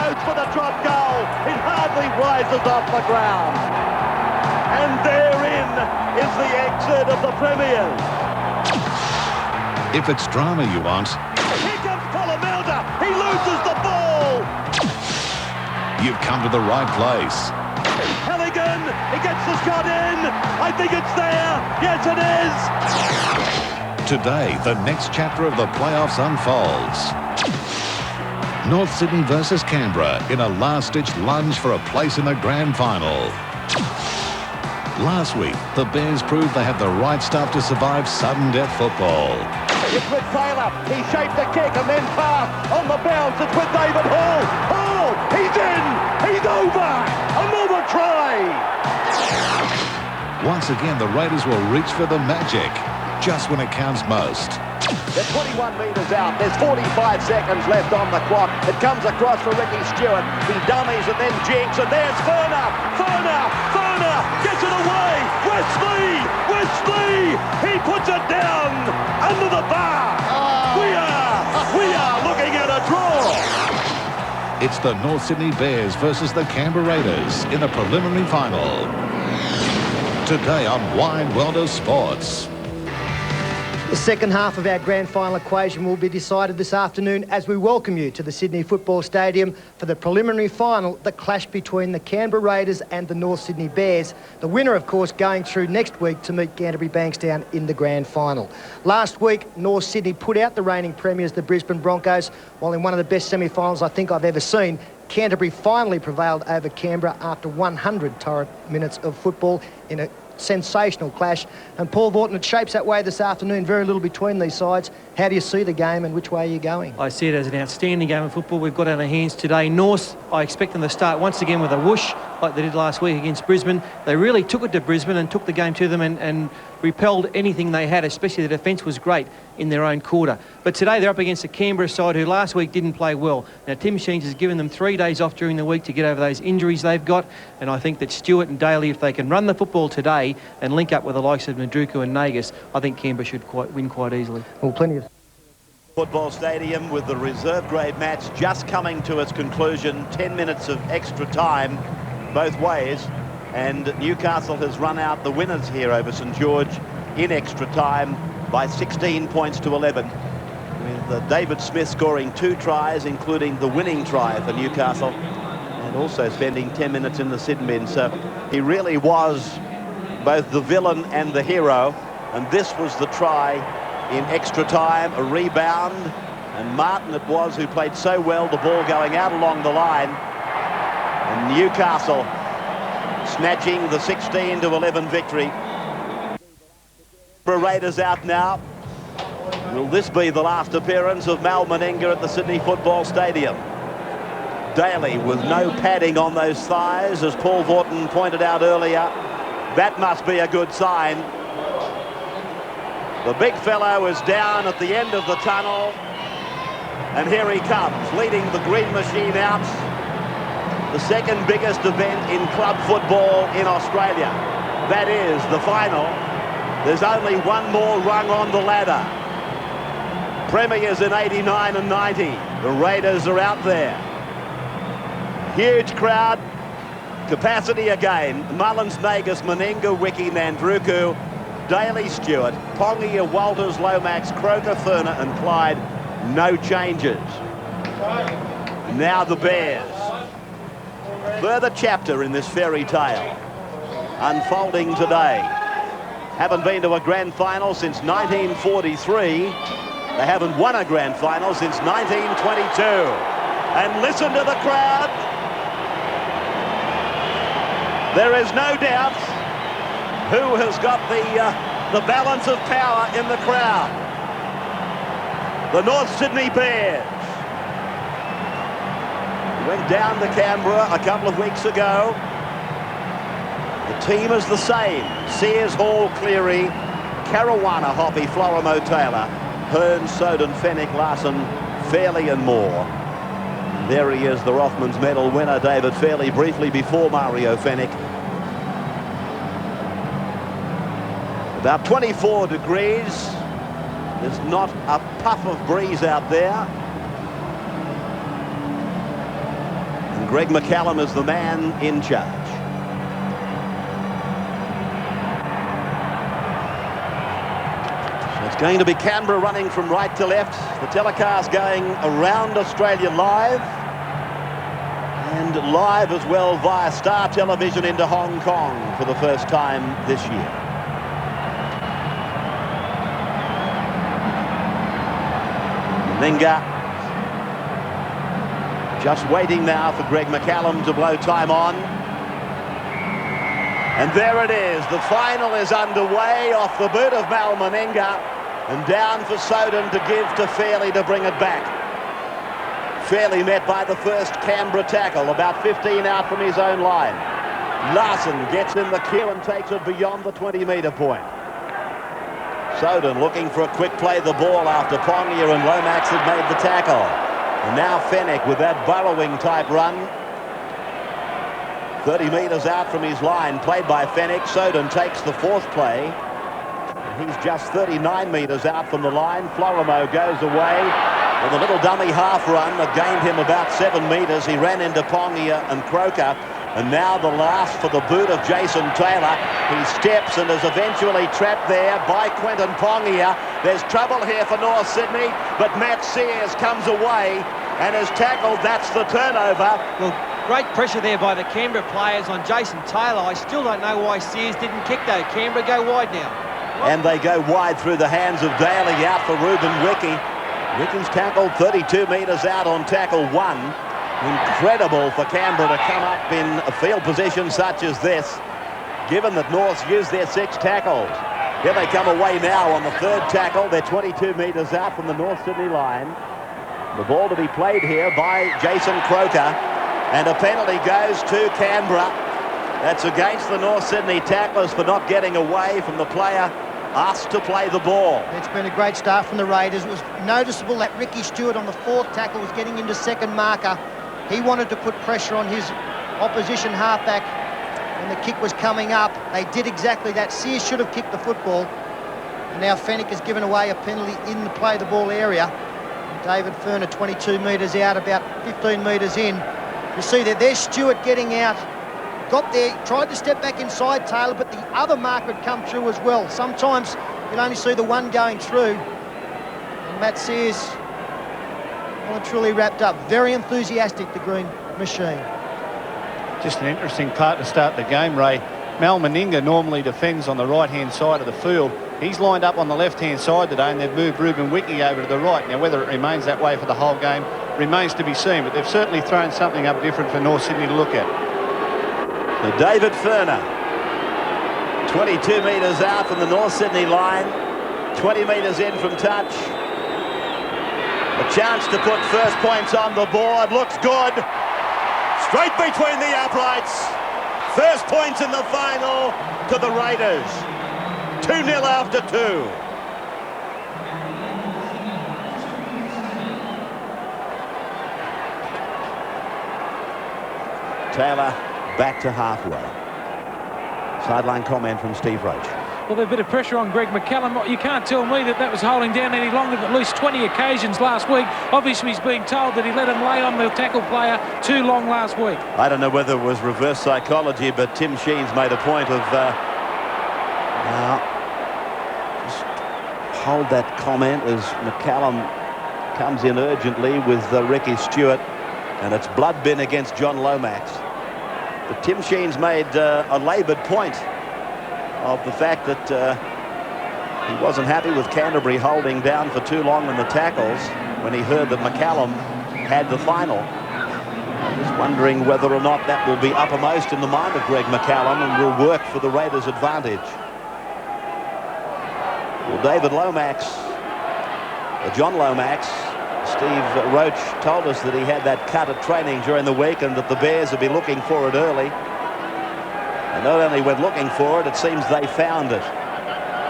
goes for the drop goal. It hardly rises off the ground. And therein is the exit of the Premiers. If it's drama you want, Here comes Colomelda. He loses the ball. you've come to the right place. Halligan, he gets the shot in. I think it's there. Yes, it is. Today, the next chapter of the playoffs unfolds. North Sydney versus Canberra in a last-ditch lunge for a place in the grand final. Last week, the Bears proved they had the right stuff to survive sudden death football. It's with Taylor. He shaped the kick and then passed on the bounce. It's with David Hall. Hall, he's in. He's over. Another try. Once again, the Raiders will reach for the magic, just when it counts most. They're 21 metres out. There's 45 seconds left on the clock. It comes across for Ricky Stewart. He dummies and then jinks. And there's Furner. Furner gets it away. Wesley. He puts it down under the bar. We are looking at a draw. It's the North Sydney Bears versus the Canberra Raiders in the preliminary final. Today on Wide World of Sports. The second half of our grand final equation will be decided this afternoon as we welcome you to the Sydney Football Stadium for the preliminary final, the clash between the Canberra Raiders and the North Sydney Bears. The winner, of course, going through next week to meet Canterbury Bankstown in the grand final. Last week, North Sydney put out the reigning premiers, the Brisbane Broncos, while in one of the best semi-finals I think I've ever seen, Canterbury finally prevailed over Canberra after 100 torrid minutes of football in a sensational clash. And Paul Vaughton, it shapes that way this afternoon. Very little between these sides. How do you see the game and which way are you going? I see it as an outstanding game of football we've got on our hands today. North, I expect them to start once again with a whoosh like they did last week against Brisbane. They really took it to Brisbane and took the game to them and repelled anything they had, especially the defence was great in their own quarter. But today they're up against the Canberra side who last week didn't play well. Now Tim Sheens has given them 3 days off during the week to get over those injuries they've got, and I think that Stewart and Daly, if they can run the football today and link up with the likes of Nadruku and Nagas, I think Canberra should win quite easily. Well, plenty of Football Stadium with the reserve grade match just coming to its conclusion. 10 minutes of extra time both ways, and Newcastle has run out the winners here over St George in extra time by 16 points to 11, with David Smith scoring 2 tries, including the winning try for Newcastle, and also spending 10 minutes in the sin bin. So he really was both the villain and the hero, and this was the try in extra time, a rebound, and Martin it was who played so well, the ball going out along the line, and Newcastle snatching the 16-11 victory. Raiders out now. Will this be the last appearance of Mal Meninga at the Sydney Football Stadium? Daly with no padding on those thighs, as Paul Vaughton pointed out earlier. That must be a good sign. The big fellow is down at the end of the tunnel, and here he comes, leading the green machine out. The second biggest event in club football in Australia. That is the final. There's only one more rung on the ladder. Premiers in 89 and 90. The Raiders are out there. Huge crowd. Capacity again. Mullins, Nagas, Meninga, Wiki, Nandruku, Daly, Stewart, Pongia, Walters, Lomax, Croker, Furner and Clyde. No changes. Now the Bears. Further chapter in this fairy tale unfolding today. Haven't been to a grand final since 1943. They haven't won a grand final since 1922. And listen to the crowd. There is no doubt who has got the balance of power in the crowd. The North Sydney Bears. Went down to Canberra a couple of weeks ago. The team is the same. Sears, Hall, Cleary, Caruana, Hoppy, Florimo, Taylor, Hearn, Soden, Fennick, Larson, Fairley and Moore. There he is, the Rothmans medal winner, David Fairley, briefly before Mario Fennick. About 24 degrees. There's not a puff of breeze out there. Greg McCallum is the man in charge. So it's going to be Canberra running from right to left. The telecast going around Australia live. And live as well via Star Television into Hong Kong for the first time this year. Meninga just waiting now for Greg McCallum to blow time on. And there it is. The final is underway off the boot of Mal Meninga. And down for Soden to give to Fairley to bring it back. Fairley met by the first Canberra tackle, about 15 out from his own line. Larson gets in the queue and takes it beyond the 20-metre point. Soden looking for a quick play the ball after Pongia and Lomax had made the tackle. And now Fenech with that burrowing type run. 30 metres out from his line, played by Fenech. Soden takes the fourth play. He's just 39 metres out from the line. Florimo goes away with a little dummy half run that gained him about 7 metres. He ran into Pongia and Croker. And now the last for the boot of Jason Taylor. He steps and is eventually trapped there by Quentin Pongia. There's trouble here for North Sydney, but Matt Sears comes away and is tackled. That's the turnover. Well, great pressure there by the Canberra players on Jason Taylor. I still don't know why Sears didn't kick though. Canberra go wide now. And they go wide through the hands of Daly, out for Ruben Wiki. Wiki's tackled 32 metres out on tackle 1. Incredible for Canberra to come up in a field position such as this, given that North's used their 6 tackles. Here they come away now on the third tackle. They're 22 metres out from the North Sydney line. The ball to be played here by Jason Croker, and a penalty goes to Canberra. That's against the North Sydney tacklers for not getting away from the player asked to play the ball. It's been a great start from the Raiders. It was noticeable that Ricky Stewart on the fourth tackle was getting into second marker. He wanted to put pressure on his opposition halfback when the kick was coming up. They did exactly that. Sears should have kicked the football. And now Fenech has given away a penalty in the play the ball area. And David Furner 22 metres out, about 15 metres in. You see that there's Stewart getting out. Got there, tried to step back inside Taylor, but the other marker had come through as well. Sometimes you'll only see the one going through. And Matt Sears, well and truly wrapped up. Very enthusiastic, the Green Machine. Just an interesting part to start the game, Ray. Mal Meninga normally defends on the right-hand side of the field. He's lined up on the left-hand side today, and they've moved Ruben Wiki over to the right. Now, whether it remains that way for the whole game remains to be seen, but they've certainly thrown something up different for North Sydney to look at. So David Furner, 22 metres out from the North Sydney line, 20 metres in from touch. A chance to put first points on the board. Looks good. Straight between the uprights. First points in the final to the Raiders. 2-0 after 2. Taylor back to halfway. Sideline comment from Steve Roach. Well, there's a bit of pressure on Greg McCallum. You can't tell me that was holding down any longer than at least 20 occasions last week. Obviously, he's being told that he let him lay on the tackle player too long last week. I don't know whether it was reverse psychology, but Tim Sheens made a point of just hold that comment as McCallum comes in urgently with Ricky Stewart, and it's blood bin against John Lomax. But Tim Sheens made a laboured point of the fact that he wasn't happy with Canterbury holding down for too long in the tackles when he heard that McCallum had the final. I'm just wondering whether or not that will be uppermost in the mind of Greg McCallum and will work for the Raiders' advantage. Well, David Lomax, John Lomax, Steve Roach told us that he had that cut at training during the week and that the Bears would be looking for it early. And not only went looking for it, it seems they found it.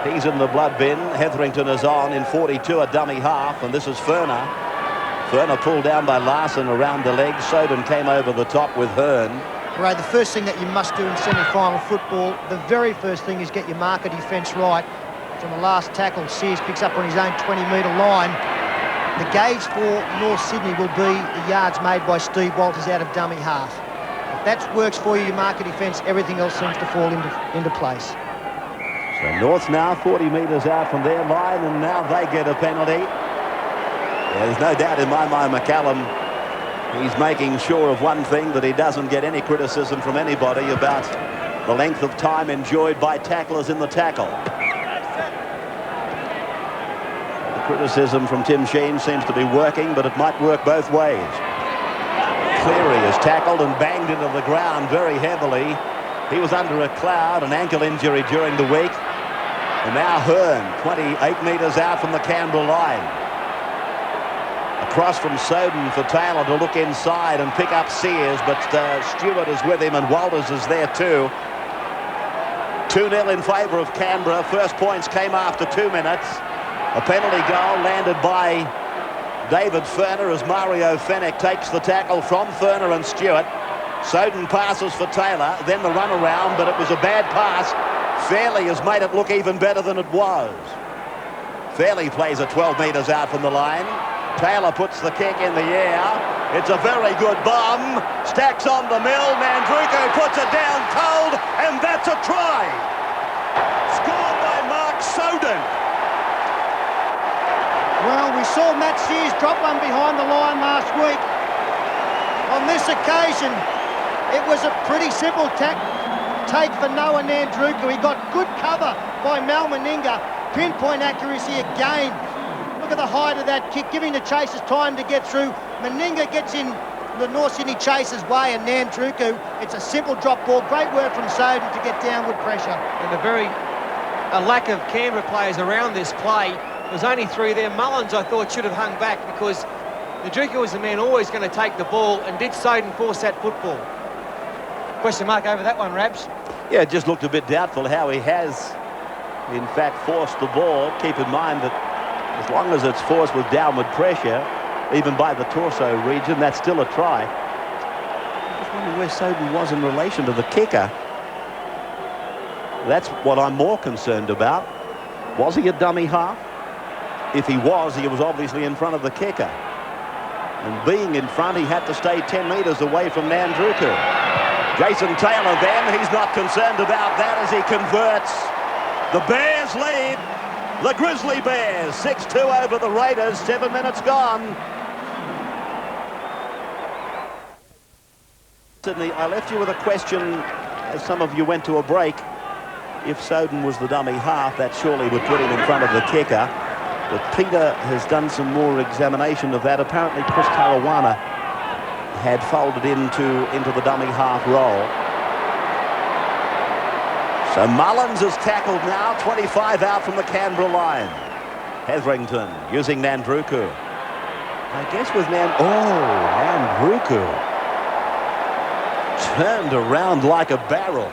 He's in the blood bin. Hetherington is on in 42, a dummy half, and this is Furner. Furner pulled down by Larson around the leg. Soden came over the top with Hearn. Ray, the first thing that you must do in semi-final football, the very first thing is get your marker defence right. From the last tackle, Sears picks up on his own 20-metre line. The gauge for North Sydney will be the yards made by Steve Walters out of dummy half. If that works for you, you mark a defence, everything else seems to fall into place. So North's now 40 metres out from their line, and now they get a penalty. There's no doubt in my mind McCallum, he's making sure of one thing, that he doesn't get any criticism from anybody about the length of time enjoyed by tacklers in the tackle. The criticism from Tim Sheen seems to be working, but it might work both ways. Cleary is tackled and banged into the ground very heavily. He was under a cloud, an ankle injury during the week. And now Hearn, 28 metres out from the Canberra line. Across from Soden for Taylor to look inside and pick up Sears, but Stewart is with him and Walters is there too. 2-0 in favour of Canberra. First points came after 2 minutes. A penalty goal landed by David Furner as Mario Fenech takes the tackle from Furner and Stewart. Soden passes for Taylor, then the run around, but it was a bad pass. Fairley has made it look even better than it was. Fairley plays it 12 metres out from the line. Taylor puts the kick in the air. It's a very good bomb. Stacks on the mill. Nandruku puts it down cold, and that's a try. Scored by Mark Soden. Well, we saw Matt Sears drop one behind the line last week. On this occasion, it was a pretty simple take for Noah Nandruku. He got good cover by Mal Meninga. Pinpoint accuracy again. Look at the height of that kick, giving the chasers time to get through. Meninga gets in the North Sydney chasers' way, and Nandruku, it's a simple drop ball. Great work from Soden to get downward pressure. And a lack of Canberra players around this play. There's only 3 there. Mullins, I thought, should have hung back, because Nandruku was the man always going to take the ball, and did Soden force that football? Question mark over that one, Rabs. Yeah, it just looked a bit doubtful how he has, in fact, forced the ball. Keep in mind that as long as it's forced with downward pressure, even by the torso region, that's still a try. I just wonder where Soden was in relation to the kicker. That's what I'm more concerned about. Was he a dummy half? If he was obviously in front of the kicker. And being in front, he had to stay 10 metres away from Nandruku. Jason Taylor then, he's not concerned about that as he converts. The Bears lead. The Grizzly Bears, 6-2 over the Raiders, 7 minutes gone. Sydney, I left you with a question as some of you went to a break. If Soden was the dummy half, that surely would put him in front of the kicker. But Peter has done some more examination of that. Apparently Chris Tarawana had folded into the dummy half role. So Mullins is tackled now, 25 out from the Canberra line. Hetherington using Nandruku. I guess with Nandruku turned around like a barrel.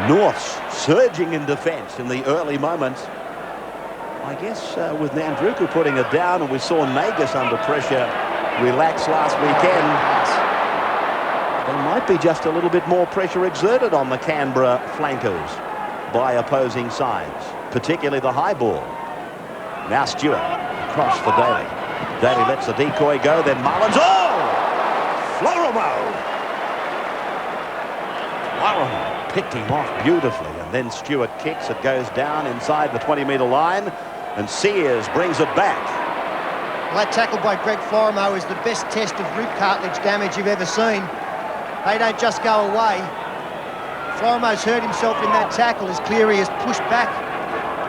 Norths surging in defence in the early moments. I guess with Nandruku putting it down, and we saw Nagus under pressure relax last weekend, there might be just a little bit more pressure exerted on the Canberra flankers by opposing sides, particularly the high ball. Now Stewart across for Daly. Daly lets the decoy go, then Mullins. Oh! Florimo picked him off beautifully, and then Stewart kicks. It goes down inside the 20-metre line, and Sears brings it back. Well, that tackle by Greg Florimo is the best test of rib cartilage damage you've ever seen. They don't just go away. Florimo's hurt himself in that tackle as Cleary is pushed back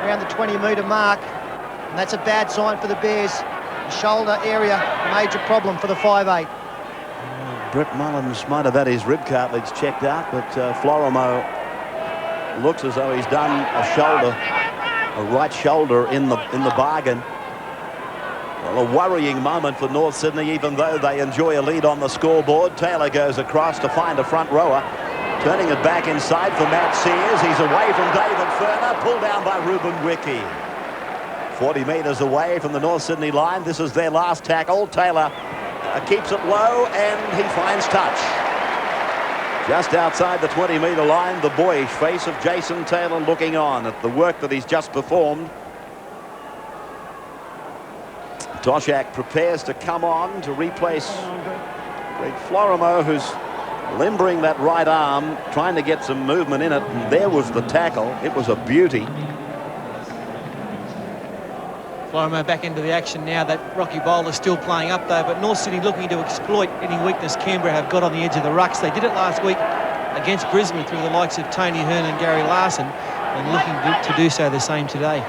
around the 20-metre mark, and that's a bad sign for the Bears. The shoulder area, major problem for the 5'8". Brett Mullins might have had his rib cartilage checked out, but Florimo looks as though he's done a right shoulder in the bargain. Well, a worrying moment for North Sydney, even though they enjoy a lead on the scoreboard. Taylor goes across to find a front rower, turning it back inside for Matt Sears. He's away from David Furner, pulled down by Ruben Wiki. 40 metres away from the North Sydney line. This is their last tackle. Taylor keeps it low, and he finds touch. Just outside the 20-metre line, the boyish face of Jason Taylor looking on at the work that he's just performed. Toshak prepares to come on to replace Greg Florimo, who's limbering that right arm, trying to get some movement in it. And there was the tackle. It was a beauty. Florimo back into the action now. That Rocky Bowler's still playing up though, but North Sydney looking to exploit any weakness Canberra have got on the edge of the rucks. They did it last week against Brisbane through the likes of Tony Hearn and Gary Larson, and looking to do so the same today.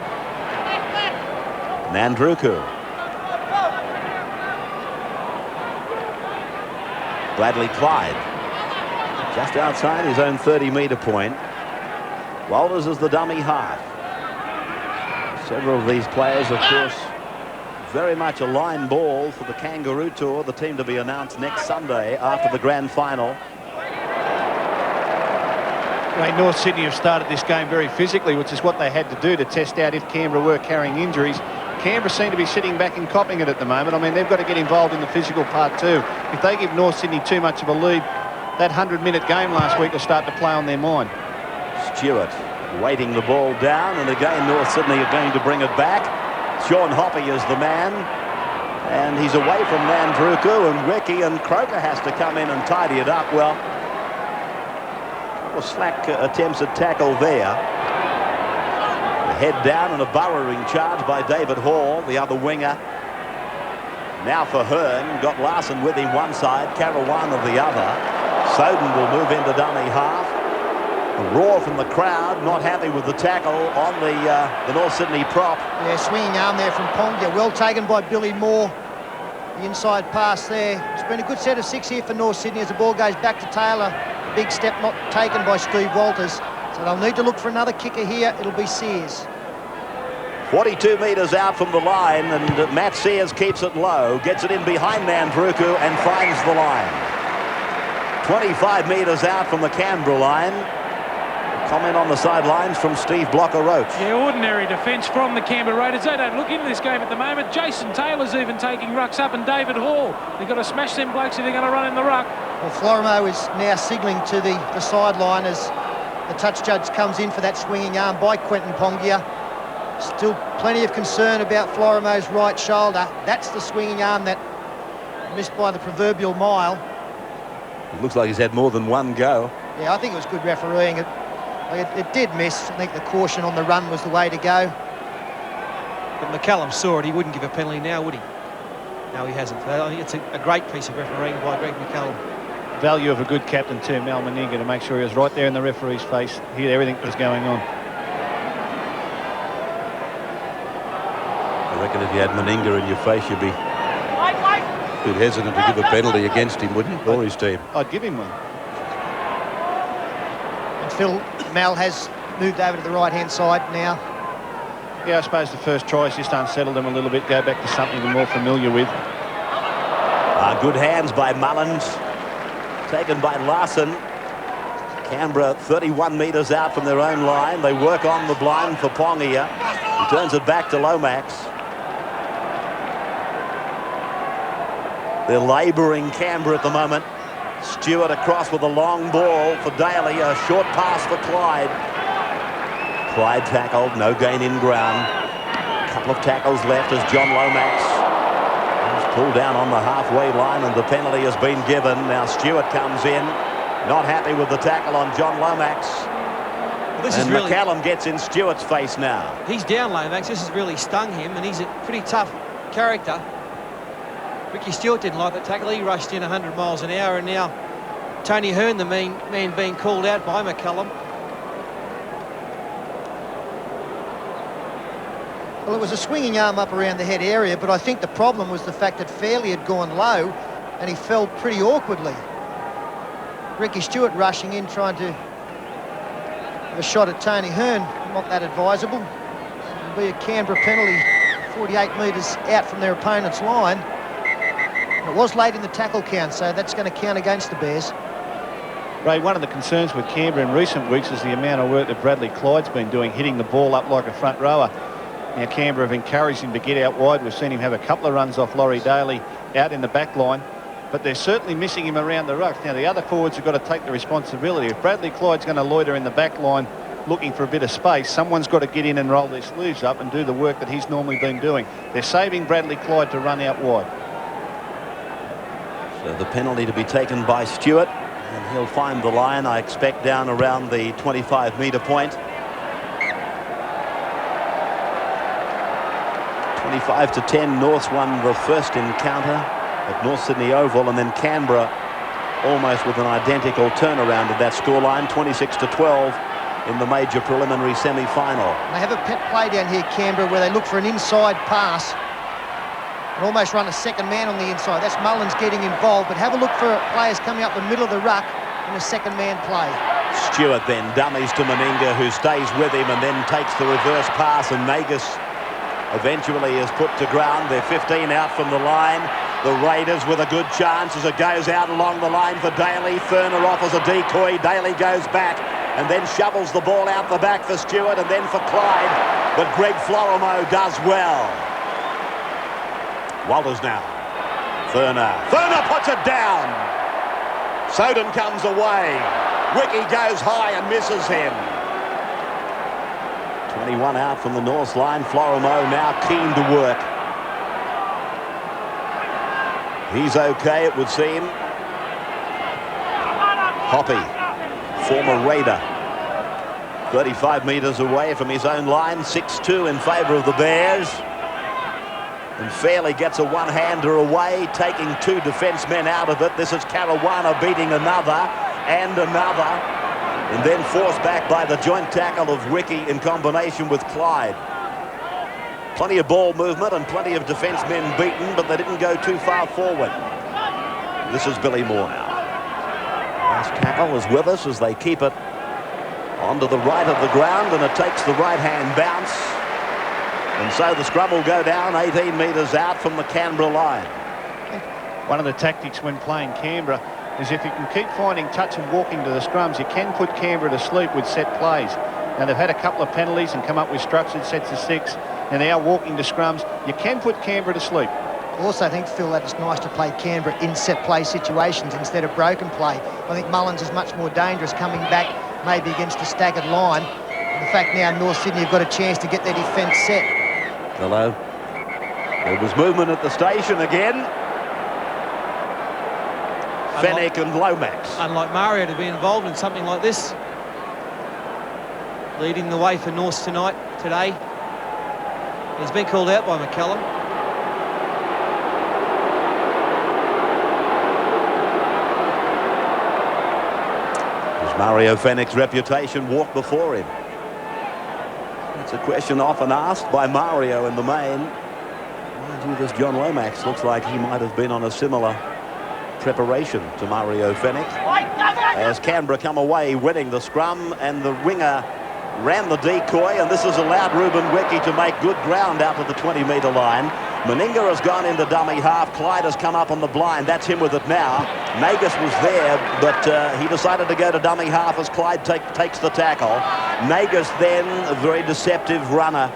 Nandruku. Bradley Clyde just outside his own 30-metre point. Walters is the dummy half. Several of these players, of course, very much a line ball for the Kangaroo Tour, the team to be announced next Sunday after the grand final. Right, North Sydney have started this game very physically, which is what they had to do to test out if Canberra were carrying injuries. Canberra seem to be sitting back and copping it at the moment. I mean, they've got to get involved in the physical part too. If they give North Sydney too much of a lead, that 100-minute game last week will start to play on their mind. Stewart weighting the ball down, and again North Sydney are going to bring it back. Sean Hoppy is the man, and he's away from Nandruku, and Ricky and Croker has to come in and tidy it up. Well, slack attempts at tackle there. The head down and a burrowing charge by David Hall, the other winger. Now for Hearn, got Larson with him one side, Karawan of the other. Soden will move into dummy half. A roar from the crowd, not happy with the tackle on the North Sydney prop. Yeah, swinging arm there from Ponga. Well taken by Billy Moore. The inside pass there. It's been a good set of 6 here for North Sydney as the ball goes back to Taylor. A big step not taken by Steve Walters. So they'll need to look for another kicker here. It'll be Sears. 42 metres out from the line, and Matt Sears keeps it low, gets it in behind Nandruku and finds the line. 25 metres out from the Canberra line. Comment on the sidelines from Steve Blocker-Roach. Yeah, ordinary defence from the Canberra Raiders. They don't look into this game at the moment. Jason Taylor's even taking rucks up, and David Hall. They've got to smash them blokes if they're going to run in the ruck. Well, Florimo is now signalling to the sideline as the touch judge comes in for that swinging arm by Quentin Pongia. Still plenty of concern about Florimo's right shoulder. That's the swinging arm that missed by the proverbial mile. It looks like he's had more than one go. Yeah, I think it was good refereeing. It did miss. I think the caution on the run was the way to go. But McCallum saw it. He wouldn't give a penalty now, would he? No, he hasn't. I think it's a great piece of refereeing by Greg McCallum. Value of a good captain too, Mal Meninga, to make sure he was right there in the referee's face, heard everything that was going on. I reckon if you had Meninga in your face, you'd be a bit hesitant to give a penalty against him, wouldn't you? Or his team. I'd give him one. And Phil, Mal has moved over to the right-hand side now. Yeah, I suppose the first try's just unsettled them a little bit, go back to something they're more familiar with. Good hands by Mullins, taken by Larson. Canberra 31 metres out from their own line. They work on the blind for Pongia. He turns it back to Lomax. They're labouring Canberra at the moment. Stewart across with a long ball for Daly. A short pass for Clyde. Clyde tackled, no gain in ground. A couple of tackles left as John Lomax is pulled down on the halfway line, and the penalty has been given. Now Stewart comes in, not happy with the tackle on John Lomax. Well, this and is really, McCallum gets in Stewart's face now. He's down, Lomax. This has really stung him, and he's a pretty tough character. Ricky Stewart didn't like that tackle. He rushed in 100 miles an hour, and now Tony Hearn, the main man, being called out by McCallum. Well, it was a swinging arm up around the head area, but I think the problem was the fact that Fairley had gone low and he fell pretty awkwardly. Ricky Stewart rushing in, trying to have a shot at Tony Hearn. Not that advisable. It'll be a Canberra penalty 48 metres out from their opponent's line. It was late in the tackle count, so that's going to count against the Bears. Ray, one of the concerns with Canberra in recent weeks is the amount of work that Bradley Clyde's been doing, hitting the ball up like a front rower. Now Canberra have encouraged him to get out wide. We've seen him have a couple of runs off Laurie Daly out in the back line, but they're certainly missing him around the ruck. Now the other forwards have got to take the responsibility. If Bradley Clyde's going to loiter in the back line looking for a bit of space, someone's got to get in and roll their sleeves up and do the work that he's normally been doing. They're saving Bradley Clyde to run out wide. So the penalty to be taken by Stewart, and he'll find the line, I expect, down around the 25-metre point. 25-10, Norths won the first encounter at North Sydney Oval, and then Canberra almost with an identical turnaround of that scoreline, 26-12 in the major preliminary semi-final. They have a pet play down here, Canberra, where they look for an inside pass and almost run a second man on the inside. That's Mullins getting involved, but have a look for players coming up the middle of the ruck in a second man play. Stewart then dummies to Meninga, who stays with him and then takes the reverse pass, and Nagus eventually is put to ground. They're 15 out from the line. The Raiders with a good chance as it goes out along the line for Daly. Furner offers a decoy. Daly goes back and then shovels the ball out the back for Stewart and then for Clyde. But Greg Florimo does well. Walters now. Furner puts it down. Soden comes away. Wiki goes high and misses him. 21 out from the North line. Florimo now keen to work. He's okay, it would seem. Hoppy, former Raider, 35 metres away from his own line, 6-2 in favour of the Bears. And Fairley gets a one-hander away, taking two defencemen out of it. This is Caruana beating another and another, and then forced back by the joint tackle of Wiki in combination with Clyde. Plenty of ball movement and plenty of defencemen beaten, but they didn't go too far forward. This is Billy Moore now. Last tackle is with us as they keep it onto the right of the ground, and it takes the right-hand bounce. And so the scrum will go down 18 metres out from the Canberra line. One of the tactics when playing Canberra is if you can keep finding touch and walking to the scrums, you can put Canberra to sleep with set plays. Now, they've had a couple of penalties and come up with structured sets of 6, and now walking to scrums. You can put Canberra to sleep. I also think, Phil, that it's nice to play Canberra in set play situations instead of broken play. I think Mullins is much more dangerous coming back, maybe against a staggered line. And the fact now North Sydney have got a chance to get their defence set. Hello. There was movement at the station again. Fennick and Lomax. Unlike Mario to be involved in something like this. Leading the way for North today. He's been called out by McCallum. Does Mario Fennick's reputation walk before him? It's a question often asked by Mario in the main. Mind you, this John Lomax looks like he might have been on a similar preparation to Mario Fennick. As Canberra come away winning the scrum, and the winger ran the decoy, and this has allowed Ruben Wiki to make good ground out to the 20-metre line. Meninga has gone into dummy half. Clyde has come up on the blind. That's him with it now. Nagus was there, but he decided to go to dummy half as Clyde takes the tackle. Nagus then, a very deceptive runner.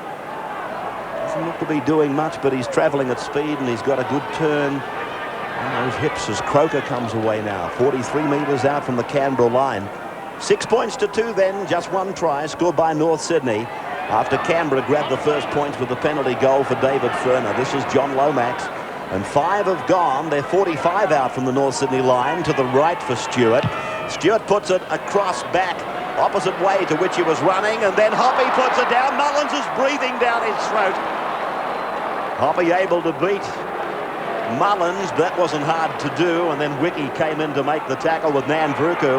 Doesn't look to be doing much, but he's travelling at speed, and he's got a good turn on those hips as Croker comes away now. 43 metres out from the Canberra line. 6 points to 2 then, just one try scored by North Sydney after Canberra grabbed the first points with the penalty goal for David Furner. This is John Lomax, and 5 have gone. They're 45 out from the North Sydney line to the right for Stewart. Stewart puts it across back, opposite way to which he was running, and then Hoppy puts it down. Mullins is breathing down his throat. Hoppy able to beat Mullins. That wasn't hard to do, and then Wiki came in to make the tackle with Nandruku.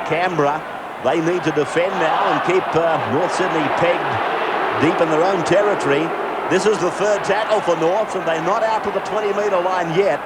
Canberra, they need to defend now and keep North Sydney pegged deep in their own territory. This is the third tackle for North, and they're not out to the 20-metre line yet.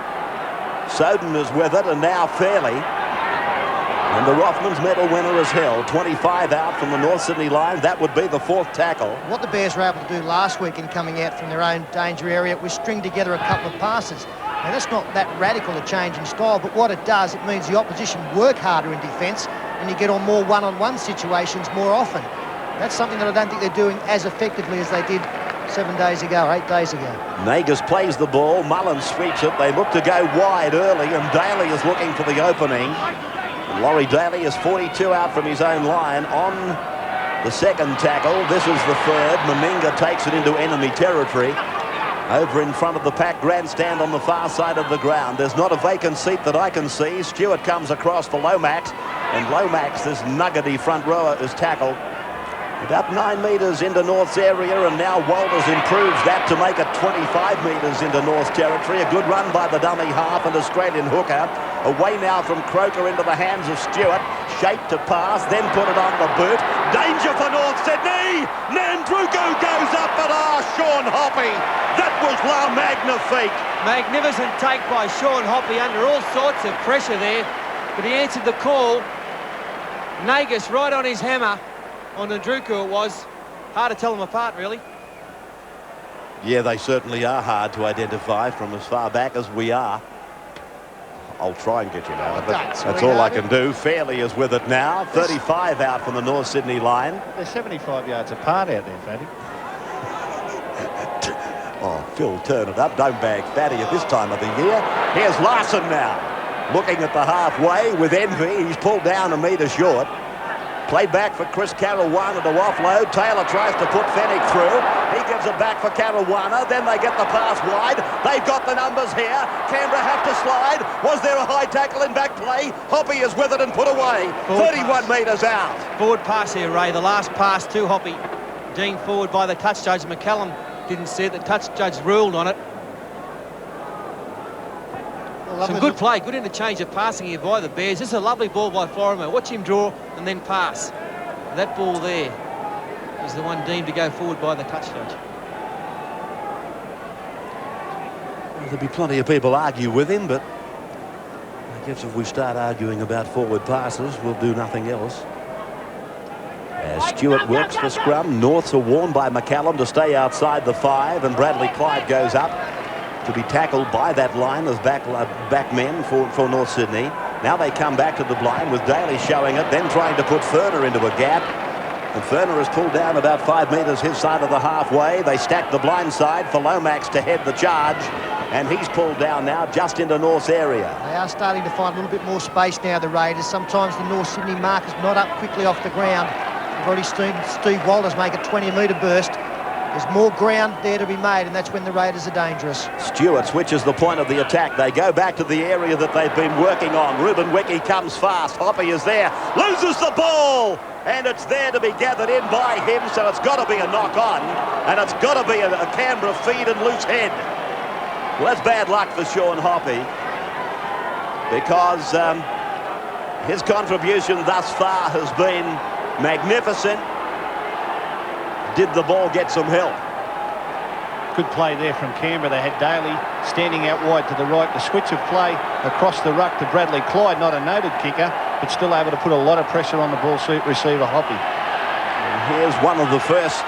Soden is with it, and now Fairley. And the Rothmans medal winner is held. 25 out from the North Sydney line. That would be the fourth tackle. What the Bears were able to do last week in coming out from their own danger area was string together a couple of passes. Now, that's not that radical a change in style, but what it does, it means the opposition work harder in defence, and you get on more one-on-one situations more often. That's something that I don't think they're doing as effectively as they did 7 days ago, 8 days ago. Nagus plays the ball. Mullins sweeps it. They look to go wide early, and Daly is looking for the opening. Laurie Daly is 42 out from his own line on The second tackle, this is the third. Meninga takes it into enemy territory. Over in front of the packed grandstand on the far side of the ground. There's not a vacant seat that I can see. Stewart comes across for Lomax. And Lomax, this nuggety front rower, is tackled about 9 metres into North's area, and now Walters improves that to make it 25 metres into North's territory. A good run by the dummy half and Australian hooker. Away now from Croker into the hands of Stewart. Shape to pass, then put it on the boot. Danger for North Sydney. Nandruku goes up, but Sean Hoppy. That was La Magnifique. Magnificent take by Sean Hoppy under all sorts of pressure there, but he answered the call. Nagus right on his hammer. On Nandruku it was. Hard to tell them apart, really. Yeah, they certainly are hard to identify from as far back as we are. I'll try and get you now, but that's all I can do. Fairley is with it now. 35 out from the North Sydney line. They're 75 yards apart out there, Fatty. Oh, Phil, turn it up. Don't bag Fatty at this time of the year. Here's Larson now. Looking at the halfway with envy. He's pulled down a metre short. Played back for Chris Caruana to offload. Taylor tries to put Fennick through. He gives it back for Caruana. Then they get the pass wide. They've got the numbers here. Canberra have to slide. Was there a high tackle in back play? Hoppy is with it and put away. Forward 31 metres out. Forward pass here, Ray. The last pass to Hoppy. Deemed forward by the touch judge. McCallum didn't see it. The touch judge ruled on it. Some good play, good interchange of passing here by the Bears. This is a lovely ball by Florimer. Watch him draw and then pass. That ball there is the one deemed to go forward by the touch judge. Well, there'll be plenty of people argue with him, but I guess if we start arguing about forward passes, we'll do nothing else. As Stewart works the scrum, Norths are warned by McCallum to stay outside the 5, and Bradley Clyde goes up to be tackled by that line of back men for North Sydney. Now they come back to the blind with Daly showing it, then trying to put Ferner into a gap. And Ferner is pulled down about 5 metres his side of the halfway. They stack the blind side for Lomax to head the charge. And he's pulled down now just into North's area. They are starting to find a little bit more space now, the Raiders. Sometimes the North Sydney mark is not up quickly off the ground. We've already seen Steve Walters make a 20-metre burst. There's more ground there to be made, and that's when the Raiders are dangerous. Stewart switches the point of the attack. They go back to the area that they've been working on. Ruben Wickie comes fast. Hoppy is there. Loses the ball. And it's there to be gathered in by him, so it's got to be a knock-on. And it's got to be a Canberra feed and loose head. Well, that's bad luck for Sean Hoppy, because his contribution thus far has been magnificent. Did the ball get some help? Good play there from Canberra. They had Daly standing out wide to the right. The switch of play across the ruck to Bradley Clyde, not a noted kicker, but still able to put a lot of pressure on the ball receiver Hoppy. And here's one of the first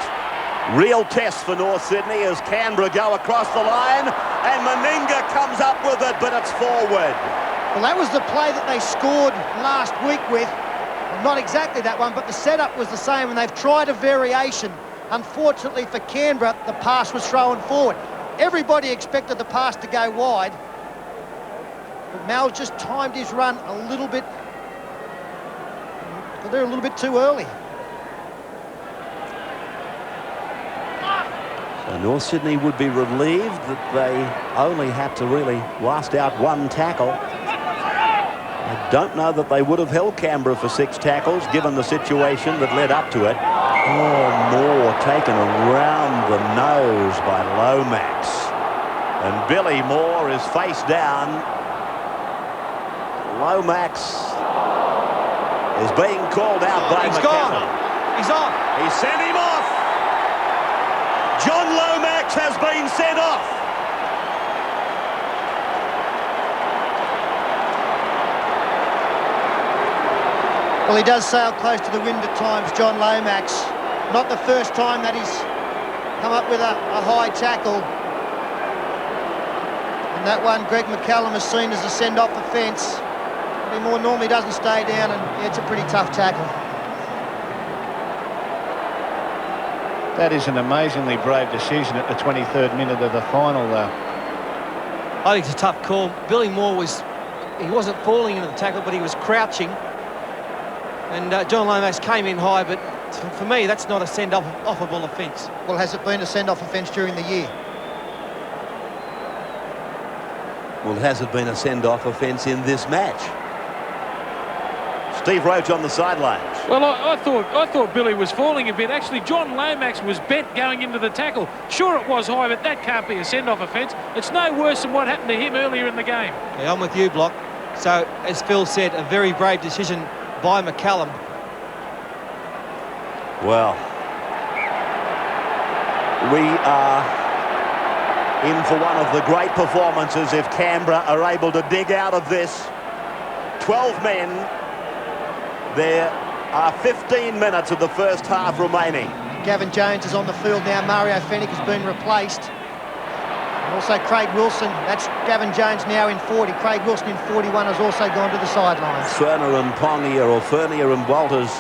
real tests for North Sydney as Canberra go across the line, and Meninga comes up with it, but it's forward. Well, that was the play that they scored last week with. Well, not exactly that one, but the setup was the same, and they've tried a variation. Unfortunately for Canberra, the pass was thrown forward. Everybody expected the pass to go wide, but Mal just timed his run a little bit. They're a little bit too early. So North Sydney would be relieved that they only had to really last out one tackle. I don't know that they would have held Canberra for 6 tackles, given the situation that led up to it. Oh, Moore taken around the nose by Lomax. And Billy Moore is face down. Lomax is being called out by He's McCallum. gone. He's off. He sent him off. John Lomax has been sent off. Well, he does sail close to the wind at times, John Lomax. Not the first time that he's come up with a high tackle. And that one, Greg McCallum is seen as a send-off offence. He more normally doesn't stay down, and yeah, it's a pretty tough tackle. That is an amazingly brave decision at the 23rd minute of the final, though. I think it's a tough call. Billy Moore he wasn't falling into the tackle, but he was crouching. And John Lomax came in high, but For me, that's not a send-offable offence. Well, has it been a send-off offence during the year? Well, has it been a send-off offence in this match? Steve Roach on the sidelines. Well, I thought Billy was falling a bit. Actually, John Lomax was bent going into the tackle. Sure, it was high, but that can't be a send-off offence. It's no worse than what happened to him earlier in the game. Yeah, I'm with you, Block. So, as Phil said, a very brave decision by McCallum. Well, we are in for one of the great performances if Canberra are able to dig out of this. 12 men. There are 15 minutes of the first half remaining. Gavin Jones is on the field now. Mario Fennick has been replaced. And also Craig Wilson. That's Gavin Jones now in 40. Craig Wilson in 41 has also gone to the sidelines. Ferner and Pongia, or Fernier and Walters,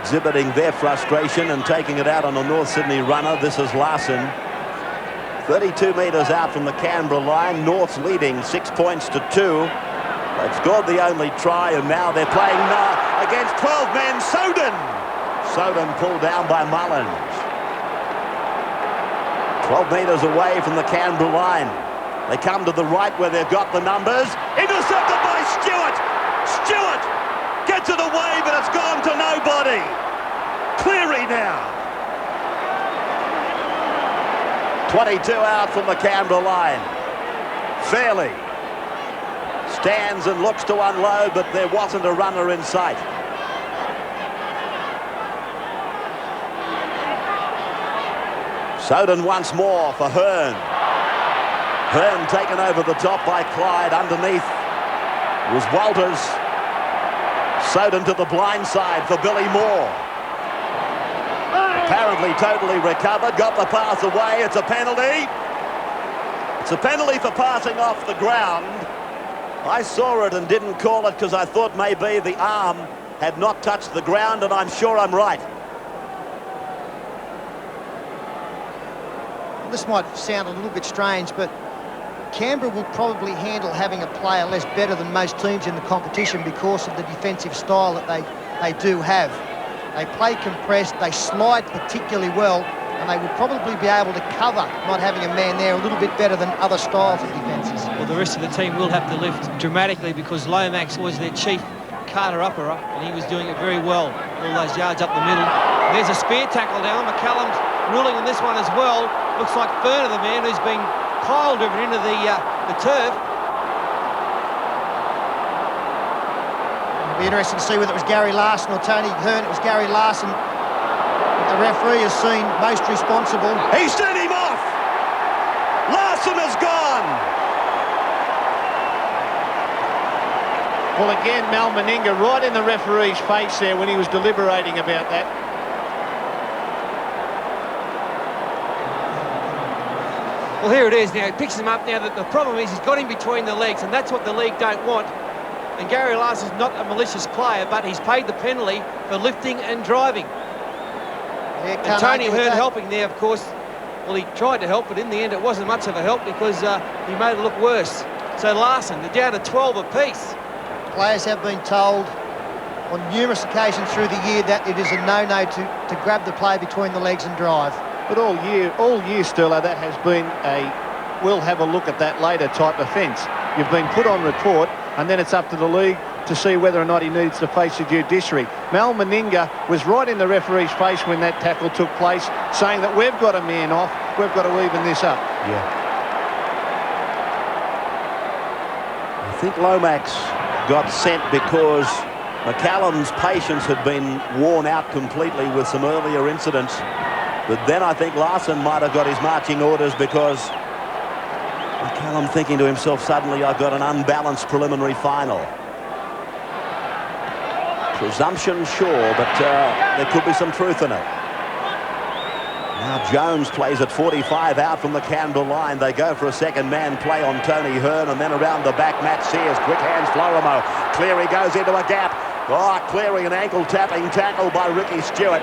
exhibiting their frustration and taking it out on the North Sydney runner. This is Larson. 32 metres out from the Canberra line. North's leading 6 points to 2. They've scored the only try, and now they're playing against 12 men. Soden pulled down by Mullins. 12 metres away from the Canberra line. They come to the right where they've got the numbers. Intercepted by Stewart. Stewart gets it away, but it's gone to nobody. Cleary now. 22 out from the Canberra line. Fairley stands and looks to unload, but there wasn't a runner in sight. Soden once more for Hearn. Hearn taken over the top by Clyde. Underneath was Walters. Soden to the blind side for Billy Moore. Apparently totally recovered, got the pass away. It's a penalty. It's a penalty for passing off the ground. I saw it and didn't call it because I thought maybe the arm had not touched the ground, and I'm sure I'm right. This might sound a little bit strange, but Canberra will probably handle having a player less better than most teams in the competition because of the defensive style that they do have. They play compressed, they slide particularly well, and they will probably be able to cover not having a man there a little bit better than other styles of defences. Well, the rest of the team will have to lift dramatically because Lomax was their chief Carter-upper, and he was doing it very well, all those yards up the middle. There's a spear tackle now. McCallum's ruling on this one as well. Looks like Ferner, the man who's been pile-driven into the turf. It'll be interesting to see whether it was Gary Larson or Tony Hearn. It was Gary Larson. The referee has seen most responsible. He sent him off. Larson is gone. Well, again, Mal Meninga right in the referee's face there when he was deliberating about that. Well, here it is now. He picks him up now. The problem is he's got him between the legs, and that's what the league don't want. And Gary Larson's not a malicious player, but he's paid the penalty for lifting and driving. Yeah, and Tony Hearn helping there, of course. Well, he tried to help, but in the end it wasn't much of a help because he made it look worse. So Larson, they're down to 12 apiece. Players have been told on numerous occasions through the year that it is a no-no to grab the play between the legs and drive. But all year, Sterler, that has been a we'll have a look at that later type offence. You've been put on report, and then it's up to the league to see whether or not he needs to face the judiciary. Mal Meninga was right in the referee's face when that tackle took place, saying that we've got a man off, we've got to even this up. Yeah. I think Lomax got sent because McCallum's patience had been worn out completely with some earlier incidents. But then I think Larson might have got his marching orders because McCallum thinking to himself, suddenly I've got an unbalanced preliminary final. Presumption, sure, but there could be some truth in it. Now Jones plays at 45 out from the Canberra line. They go for a second man play on Tony Hearn, and then around the back, Matt Sears. Quick hands, Florimo. Cleary goes into a gap. Oh, Cleary, an ankle-tapping tackle by Ricky Stewart.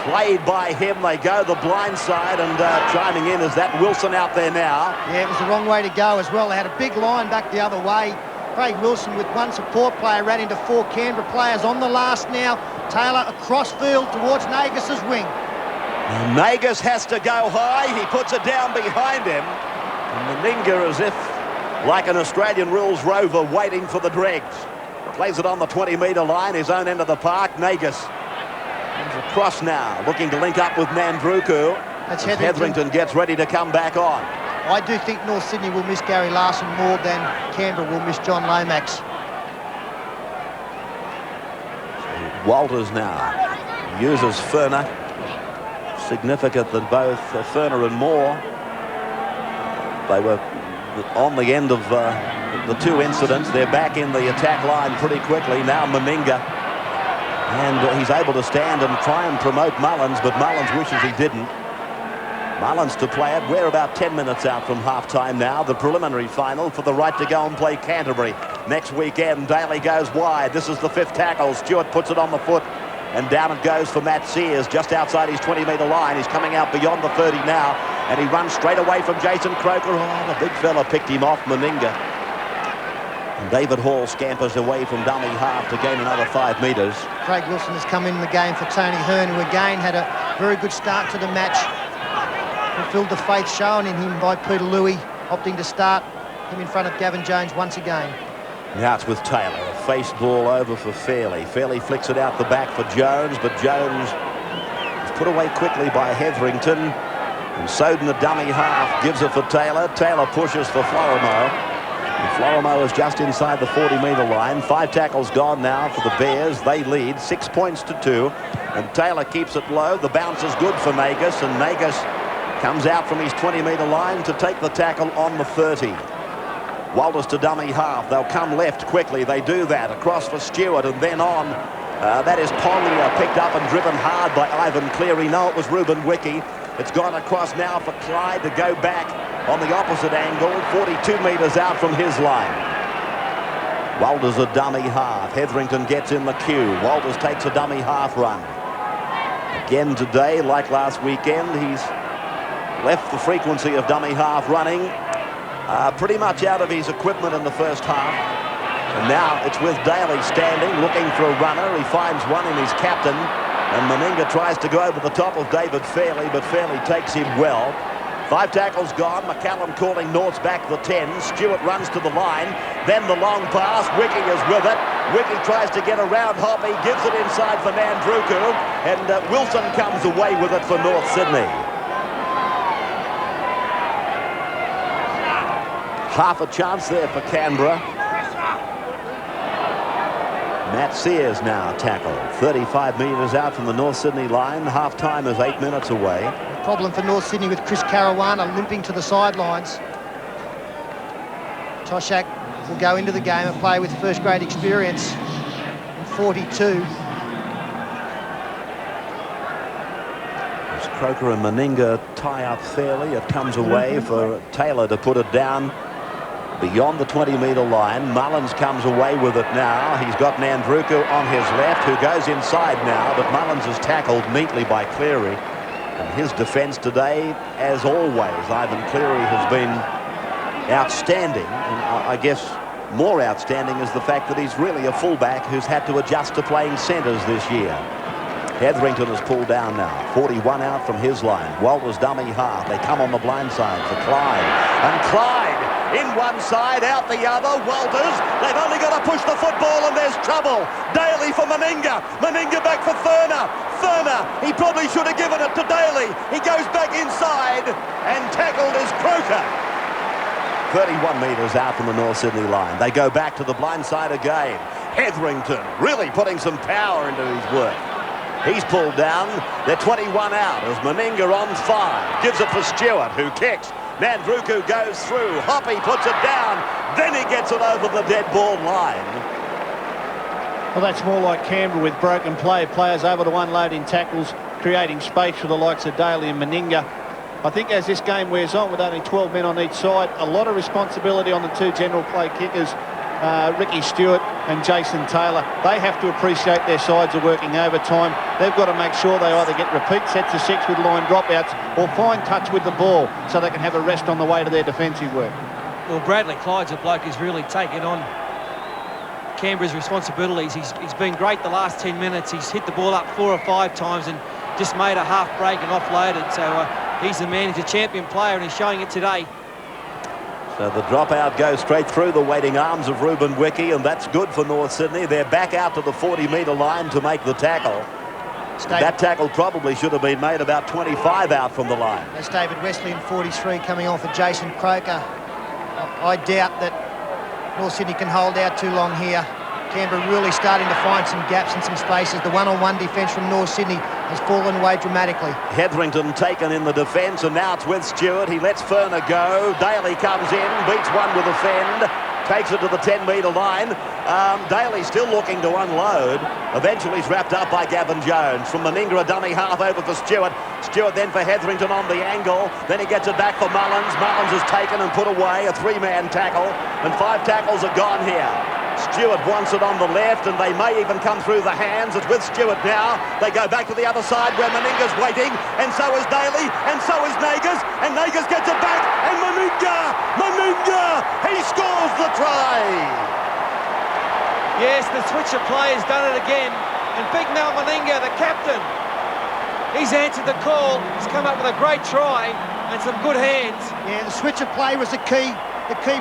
Played by him. They go the blind side, and chiming in is that Wilson out there now. Yeah, it was the wrong way to go as well. They had a big line back the other way. Craig Wilson with one support player ran into 4 Canberra players on the last now. Taylor across field towards Nagus's wing. Nagus has to go high. He puts it down behind him. And Meninga, as if like an Australian rules rover, waiting for the dregs. Plays it on the 20-metre line, his own end of the park. Nagus comes across now, looking to link up with Nandruku. That's as Hetherington gets ready to come back on. I do think North Sydney will miss Gary Larson more than Canberra will miss John Lomax. So Walters now uses Furner. Significant that both Furner and Moore, they were on the end of the two incidents. They're back in the attack line pretty quickly. Now Meninga. And he's able to stand and try and promote Mullins, but Mullins wishes he didn't. Mullins to play it. We're about 10 minutes out from half-time now. The preliminary final for the right to go and play Canterbury. Next weekend, Daly goes wide. This is the 5th tackle. Stewart puts it on the foot. And down it goes for Matt Sears, just outside his 20-metre line. He's coming out beyond the 30 now. And he runs straight away from Jason Croker. Oh, the big fella picked him off, Meninga. And David Hall scampers away from dummy half to gain another 5 metres. Craig Wilson has come in the game for Tony Hearn, who again had a very good start to the match. Fulfilled the faith shown in him by Peter Louis, opting to start him in front of Gavin Jones once again. Now it's with Taylor. A face ball over for Fairley. Fairley flicks it out the back for Jones, but Jones is put away quickly by Hetherington. And Soden, the dummy half, gives it for Taylor. Taylor pushes for Florimo. And Florimo is just inside the 40-metre line. 5 tackles gone now for the Bears. They lead 6 points to 2. And Taylor keeps it low. The bounce is good for Nagus, and Nagus comes out from his 20-metre line to take the tackle on the 30. Walters to dummy half. They'll come left quickly. They do that. Across for Stewart and then on. That is Ponga, picked up and driven hard by Ivan Cleary. No, it was Ruben Wiki. It's gone across now for Clyde to go back on the opposite angle. 42 metres out from his line. Walters a dummy half. Hetherington gets in the queue. Walters takes a dummy half run. Again today, like last weekend, he's left the frequency of dummy half running pretty much out of his equipment in the first half. And now it's with Daly standing, looking for a runner. He finds one in his captain. And Meninga tries to go over the top of David Fairley, but Fairley takes him well. 5 tackles gone. McCallum calling North's back the 10. Stewart runs to the line. Then the long pass. Wiki is with it. Wiki tries to get around Hoppy, gives it inside for Nandruku. And Wilson comes away with it for North Sydney. Half a chance there for Canberra. Matt Sears now tackled. 35 metres out from the North Sydney line. Half-time is 8 minutes away. Problem for North Sydney with Chris Caruana limping to the sidelines. Toshak will go into the game and play with first-grade experience. 42. As Croker and Meninga tie up fairly, it comes away for Taylor to put it down beyond the 20-metre line. Mullins comes away with it now. He's got Nandruku on his left, who goes inside now, but Mullins is tackled neatly by Cleary. And his defence today, as always, Ivan Cleary has been outstanding. And I guess more outstanding is the fact that he's really a fullback who's had to adjust to playing centres this year. Hetherington is pulled down now. 41 out from his line. Walters dummy half. They come on the blind side for Clyde. And Clyde in one side, out the other. Walters, they've only got to push the football and there's trouble. Daly for Meninga. Meninga back for Furner. Furner, he probably should have given it to Daly. He goes back inside and tackled is Croker. 31 metres out from the North Sydney line. They go back to the blind side again. Hetherington really putting some power into his work. He's pulled down. They're 21 out as Meninga on 5. Gives it for Stewart, who kicks. Nandruku goes through. Hoppy puts it down. Then he gets it over the dead ball line. Well, that's more like Canberra with broken play. Players able to unload in tackles, creating space for the likes of Daly and Meninga. I think as this game wears on with only 12 men on each side, a lot of responsibility on the 2 general play kickers, Ricky Stewart and Jason Taylor. They have to appreciate their sides are working overtime. They've got to make sure they either get repeat sets of 6 with line dropouts or find touch with the ball so they can have a rest on the way to their defensive work. Well, Bradley Clyde's a bloke who's really taken on Canberra's responsibilities. He's been great the last 10 minutes. He's hit the ball up 4 or 5 times and just made a half break and offloaded. So he's the man. He's a champion player and he's showing it today. So the dropout goes straight through the waiting arms of Ruben Wiki, and that's good for North Sydney. They're back out to the 40-metre line to make the tackle. That tackle probably should have been made about 25 out from the line. That's David Wesley in 43 coming off of Jason Croker. I doubt that North Sydney can hold out too long here. Canberra really starting to find some gaps and some spaces. The one-on-one defence from North Sydney has fallen away dramatically. Hetherington taken in the defence, and now it's with Stewart. He lets Ferner go. Daly comes in, beats one with a fend, takes it to the 10-metre line. Daly still looking to unload. Eventually he's wrapped up by Gavin Jones. From Meninga, a dummy half over for Stewart. Stewart then for Hetherington on the angle. Then he gets it back for Mullins. Mullins is taken and put away. A 3-man tackle, and 5 tackles are gone here. Stewart wants it on the left, and they may even come through the hands. It's with Stewart now. They go back to the other side where Meninga's waiting, and so is Daly, and so is Nagas, and Nagas gets it back, and Meninga, he scores the try. Yes, the switch of play has done it again. And big Mal Meninga, the captain, he's answered the call. He's come up with a great try and some good hands. Yeah, the switch of play was the key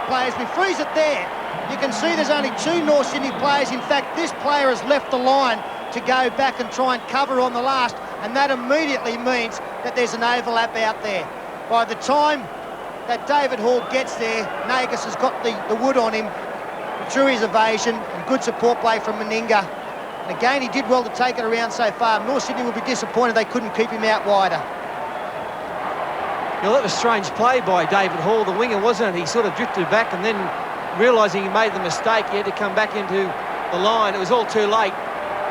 players. We freeze it there. You can see there's only 2 North Sydney players. In fact, this player has left the line to go back and try and cover on the last, and that immediately means that there's an overlap out there. By the time that David Hall gets there, Nagas has got the wood on him through his evasion, and good support play from Meninga. And again, he did well to take it around so far. North Sydney will be disappointed they couldn't keep him out wider. You know, that was a strange play by David Hall, the winger, wasn't it? He sort of drifted back, and then realising he made the mistake, he had to come back into the line. It was all too late,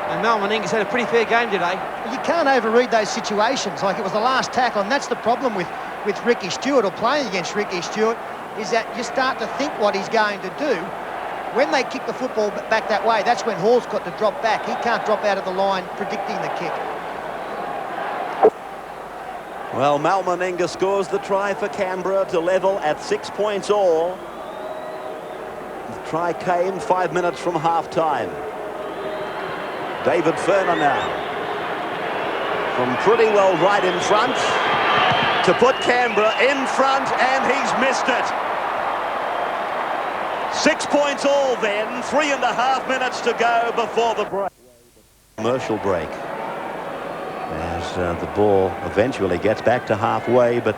and Mal Meninga's had a pretty fair game today. You can't overread those situations. Like, it was the last tackle, and that's the problem with Ricky Stewart, or playing against Ricky Stewart, is that you start to think what he's going to do. When they kick the football back that way, that's when Hall's got to drop back. He can't drop out of the line predicting the kick. Well, Mal Meninga scores the try for Canberra to level at 6 points all. The try came 5 minutes from half-time. David Ferner now, from pretty well right in front, to put Canberra in front, and he's missed it. 6 points all then, 3.5 minutes to go before the break. Commercial break. As the ball eventually gets back to halfway, but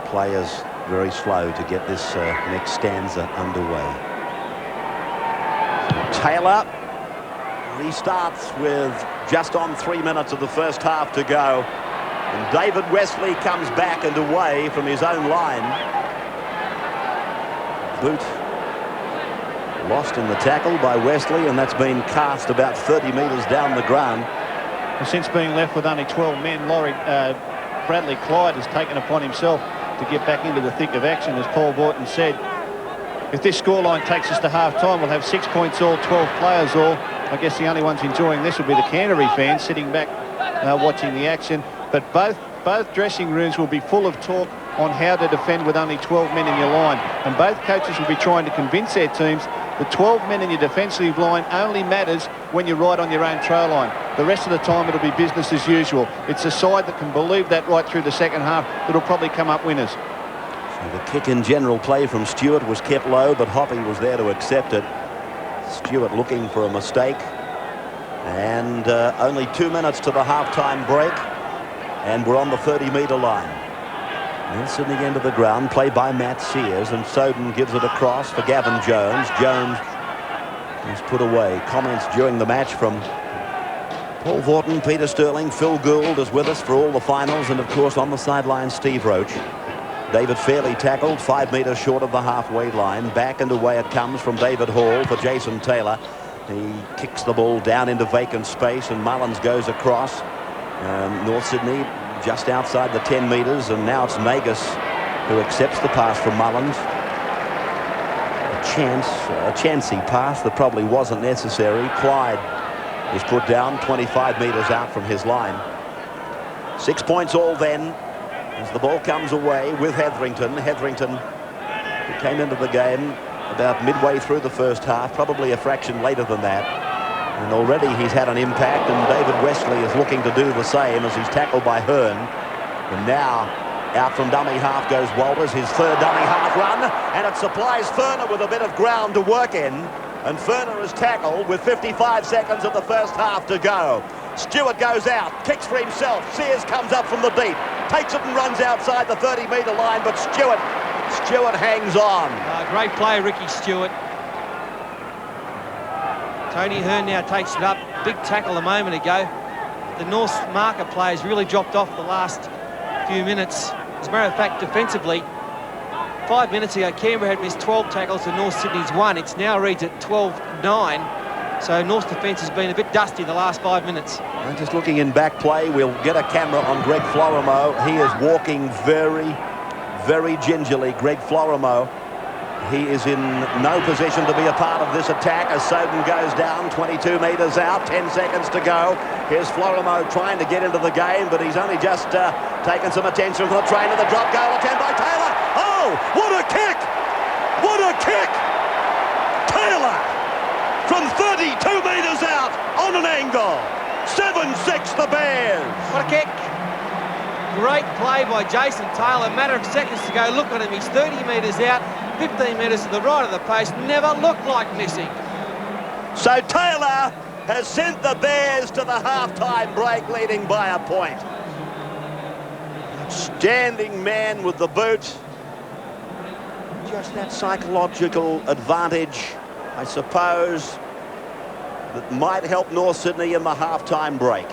players very slow to get this next stanza underway. Taylor restarts with just on 3 minutes of the first half to go. And David Wesley comes back and away from his own line. Boot lost in the tackle by Wesley, and that's been cast about 30 metres down the ground. And since being left with only 12 men, Bradley Clyde has taken upon himself to get back into the thick of action. As Paul Borton said, if this scoreline takes us to half-time, we'll have 6 points all, 12 players all. I guess the only ones enjoying this will be the Canterbury fans sitting back watching the action. But both dressing rooms will be full of talk on how to defend with only 12 men in your line. And both coaches will be trying to convince their teams the 12 men in your defensive line only matters when you're right on your own try line. The rest of the time it'll be business as usual. It's a side that can believe that right through the second half that'll probably come up winners. So the kick in general play from Stewart was kept low, but Hoppy was there to accept it. Stewart looking for a mistake. And only 2 minutes to the half-time break. And we're on the 30-metre line. North Sydney into the ground, played by Matt Sears, and Soden gives it across for Gavin Jones. Jones is put away. Comments during the match from Paul Vorton, Peter Sterling, Phil Gould is with us for all the finals, and of course on the sideline Steve Roach. David Fairley tackled 5 metres short of the halfway line. Back and away it comes from David Hall for Jason Taylor. He kicks the ball down into vacant space, and Mullins goes across. North Sydney just outside the 10 metres, and now it's Nagas who accepts the pass from Mullins. A chancy pass that probably wasn't necessary. Clyde is put down 25 metres out from his line. 6 points all then as the ball comes away with Hetherington. Hetherington, who came into the game about midway through the first half, probably a fraction later than that. And already he's had an impact, and David Wesley is looking to do the same as he's tackled by Hearn. And now, out from dummy half goes Walters, his third dummy half run, and it supplies Furner with a bit of ground to work in. And Furner is tackled with 55 seconds of the first half to go. Stewart goes out, kicks for himself. Sears comes up from the deep, takes it and runs outside the 30-metre line, but Stewart hangs on. Great play, Ricky Stewart. Tony Hearn now takes it up. Big tackle a moment ago. The North marker players really dropped off the last few minutes. As a matter of fact, defensively, 5 minutes ago, Canberra had missed 12 tackles and North Sydney's 1. It's now reads at 12-9. So North's defence has been a bit dusty the last 5 minutes. And just looking in back play, we'll get a camera on Greg Florimo. He is walking very, very gingerly, Greg Florimo. He is in no position to be a part of this attack as Soden goes down 22 metres out, 10 seconds to go. Here's Florimo trying to get into the game, but he's only just taken some attention from the train of the drop goal attempt by Taylor. Oh, what a kick! What a kick! Taylor from 32 metres out on an angle. 7-6 the Bears. What a kick. Great play by Jason Taylor. A matter of seconds to go. Look at him. He's 30 metres out, 15 metres to the right of the post. Never looked like missing. So Taylor has sent the Bears to the half-time break, leading by a point. Standing man with the boot. Just that psychological advantage, I suppose, that might help North Sydney in the half-time break.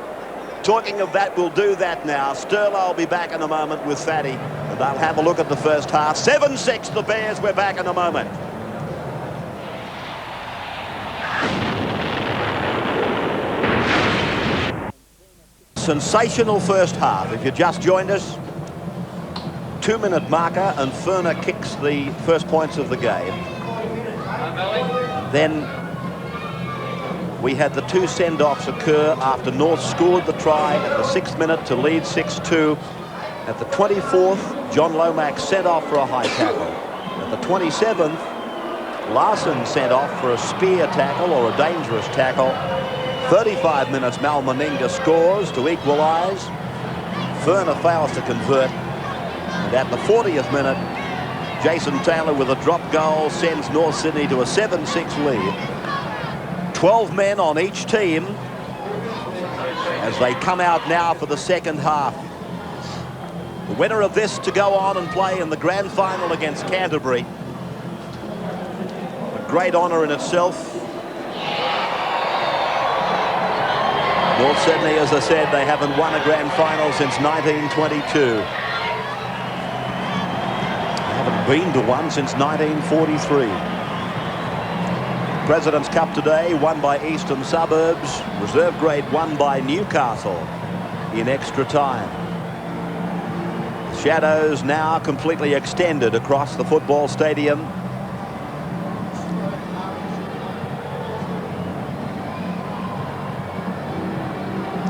Talking of that, we'll do that now. Sterlo will be back in a moment with Fatty, and they'll have a look at the first half. 7-6 the Bears. We're back in a moment. Sensational first half. If you just joined us, 2-minute marker, and Furner kicks the first points of the game. Then we had the two send-offs occur after North scored the try at the 6th minute to lead 6-2. At the 24th, John Lomax sent off for a high tackle. At the 27th, Larson sent off for a spear tackle or a dangerous tackle. 35 minutes, Mal Meninga scores to equalise. Furner fails to convert. And at the 40th minute, Jason Taylor with a drop goal sends North Sydney to a 7-6 lead. 12 men on each team as they come out now for the second half. The winner of this to go on and play in the grand final against Canterbury. A great honour in itself. North Sydney, as I said, they haven't won a grand final since 1922. They haven't been to one since 1943. President's Cup today, won by Eastern Suburbs. Reserve grade won by Newcastle in extra time. The shadows now completely extended across the football stadium.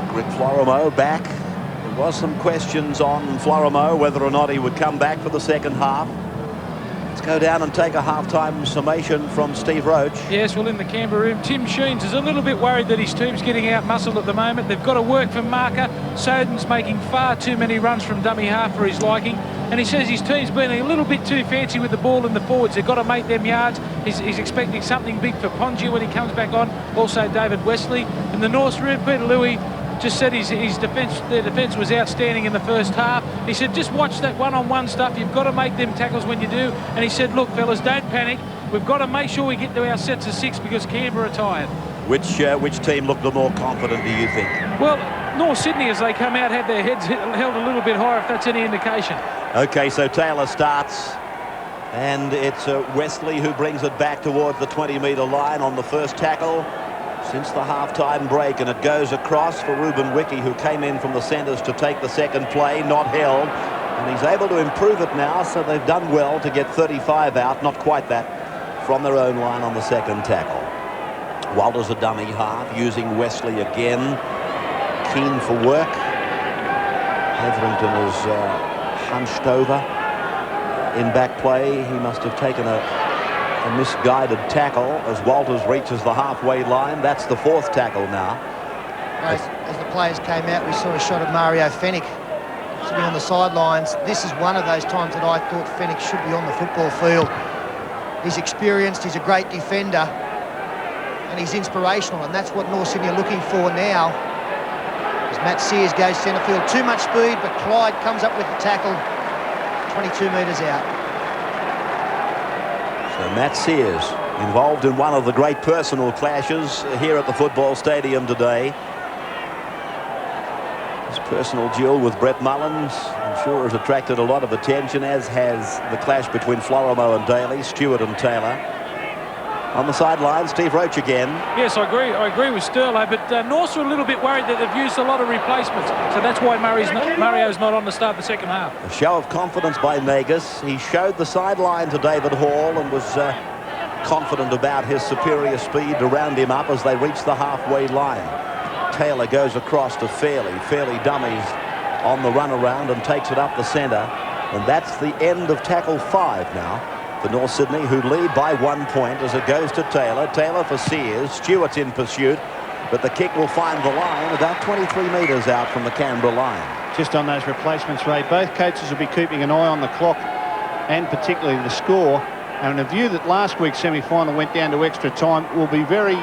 Greg Florimo back. There was some questions on Florimo whether or not he would come back for the second half. Let's go down and take a half-time summation from Steve Roach. Yes, well, in the Canberra room, Tim Sheens is a little bit worried that his team's getting out-muscled at the moment. They've got to work for marker. Soden's making far too many runs from dummy half for his liking. And he says his team's been a little bit too fancy with the ball in the forwards. They've got to make them yards. He's expecting something big for Pongia when he comes back on. Also David Wesley. In the North room, Peter Louis just said their defence was outstanding in the first half. He said, just watch that one-on-one stuff. You've got to make them tackles when you do. And he said, look, fellas, don't panic. We've got to make sure we get to our sets of 6 because Canberra are tired. Which team looked the more confident, do you think? Well, North Sydney, as they come out, had their heads held a little bit higher, if that's any indication. OK, so Taylor starts. And it's Wesley who brings it back towards the 20-metre line on the first tackle since the half-time break, and it goes across for Ruben Wiki, who came in from the centres to take the second play, not held, and he's able to improve it now, so they've done well to get 35 out, not quite that, from their own line on the second tackle. Walters a dummy half, using Wesley again, keen for work. Hetherington is hunched over in back play. He must have taken a A misguided tackle as Walters reaches the halfway line. That's the fourth tackle now. As the players came out, we saw a shot of Mario Fennick sitting on the sidelines. This is one of those times that I thought Fennick should be on the football field. He's experienced, he's a great defender, and he's inspirational, and that's what North Sydney are looking for now. As Matt Sears goes centre field, too much speed, but Clyde comes up with the tackle, 22 metres out. So Matt Sears involved in one of the great personal clashes here at the football stadium today. His personal duel with Brett Mullins, I'm sure, has attracted a lot of attention, as has the clash between Florimo and Daly, Stewart and Taylor. On the sideline, Steve Roach again. Yes, I agree with Sterlo, but Norths are a little bit worried that they've used a lot of replacements, so that's why Mario's not on to start the second half. A show of confidence by Nagus. He showed the sideline to David Hall and was confident about his superior speed to round him up as they reached the halfway line. Taylor goes across to Fairley. Fairley dummies on the run around and takes it up the centre. And that's the end of tackle 5 now for North Sydney, who lead by 1 point as it goes to Taylor. Taylor for Sears. Stewart's in pursuit, but the kick will find the line about 23 metres out from the Canberra line. Just on those replacements, Ray, both coaches will be keeping an eye on the clock and particularly the score. And in a view that last week's semi-final went down to extra time, will be very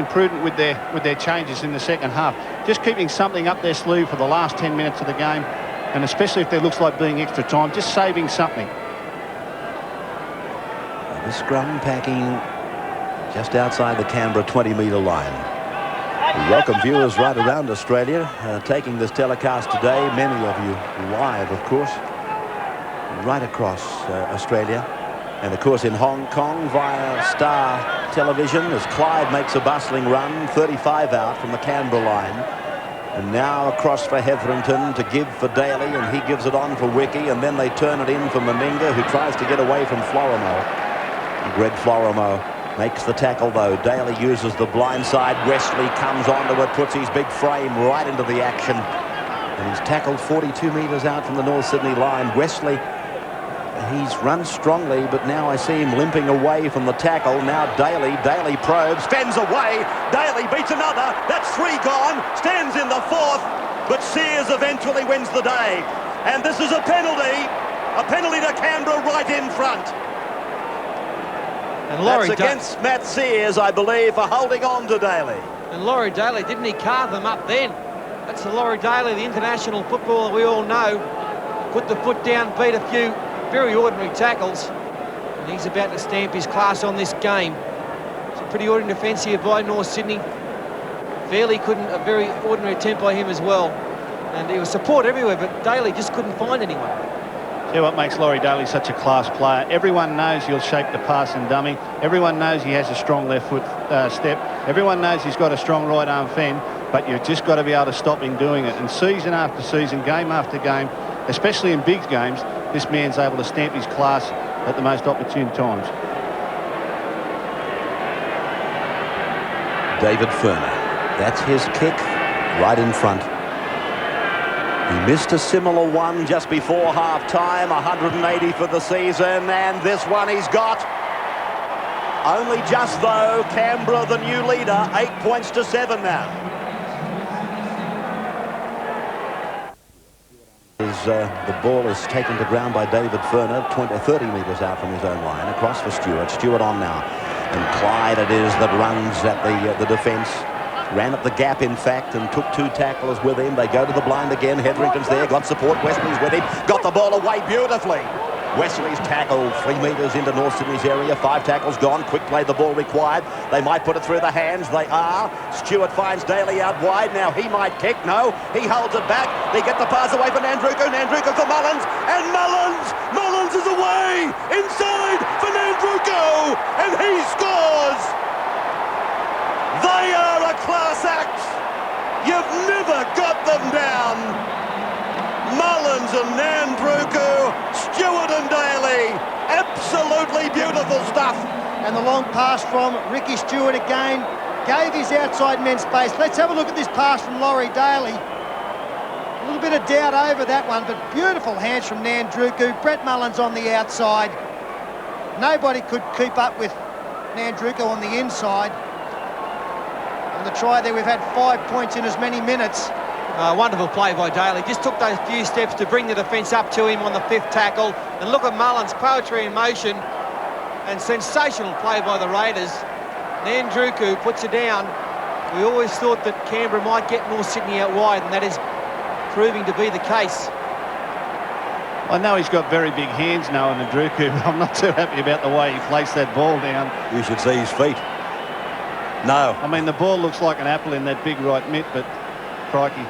prudent with their changes in the second half. Just keeping something up their sleeve for the last 10 minutes of the game, and especially if there looks like being extra time, just saving something. The scrum packing just outside the Canberra 20-metre line. We welcome viewers right around Australia taking this telecast today. Many of you live, of course, right across Australia. And of course in Hong Kong via Star Television as Clyde makes a bustling run, 35 out from the Canberra line. And now across for Hetherington to give for Daly, and he gives it on for Wiki, and then they turn it in for Meninga, who tries to get away from Florimo. And Greg Florimo makes the tackle though. Daly uses the blind side. Wesley comes onto it, puts his big frame right into the action. And he's tackled 42 metres out from the North Sydney line. Wesley, he's run strongly, but now I see him limping away from the tackle. Now Daly probes, fends away. Daly beats another. That's 3 gone. Stands in the 4th, but Sears eventually wins the day. And this is a penalty to Canberra right in front. And Laurie That's against Matt Sears, I believe, for holding on to Daly. And Laurie Daly, didn't he carve them up then? That's the Laurie Daly, the international footballer we all know. Put the foot down, beat a few very ordinary tackles, and he's about to stamp his class on this game. It's a pretty ordinary defence here by North Sydney. Fairley couldn't, a very ordinary attempt by him as well, and there was support everywhere, but Daly just couldn't find anyone. See what makes Laurie Daly such a class player. Everyone knows he'll shape the pass and dummy. Everyone knows he has a strong left foot step. Everyone knows he's got a strong right arm fend, but you've just got to be able to stop him doing it. And season after season, game after game, especially in big games, this man's able to stamp his class at the most opportune times. David Furner. That's his kick right in front. He missed a similar one just before half-time, 180 for the season, and this one he's got. Only just, though, Canberra the new leader, 8 points to 7 now. The ball is taken to ground by David Furner, 30 metres out from his own line, across for Stewart. Stewart on now. And Clyde it is that runs at the defence. Ran up the gap, in fact, and took 2 tacklers with him. They go to the blind again. Hetherington's there, got support. Wesley's with him. Got the ball away beautifully. Wesley's tackled 3 metres into North Sydney's area. 5 tackles gone. Quick play, the ball required. They might put it through the hands. They are. Stewart finds Daly out wide. Now he might kick. No, he holds it back. They get the pass away for Nandruku. Nandruku for Mullins. And Mullins is away. Inside for Nandruku. And he scores. They are a class act. You've never got them down. Mullins and Nandruku, Stewart and Daly, absolutely beautiful stuff. And the long pass from Ricky Stewart again gave his outside men space. Let's have a look at this pass from Laurie Daly. A little bit of doubt over that one, but beautiful hands from Nandruku. Brett Mullins on the outside. Nobody could keep up with Nandruko on the inside. On the try there, we've had 5 points in as many minutes. Wonderful play by Daly. Just took those few steps to bring the defence up to him on the 5th tackle. And look at Mullins, poetry in motion. And sensational play by the Raiders. Nandruku puts it down. We always thought that Canberra might get North Sydney out wide, and that is proving to be the case. I know he's got very big hands now, Nandruku, but I'm not too happy about the way he placed that ball down. You should see his feet. No. I mean, the ball looks like an apple in that big right mitt, but crikey,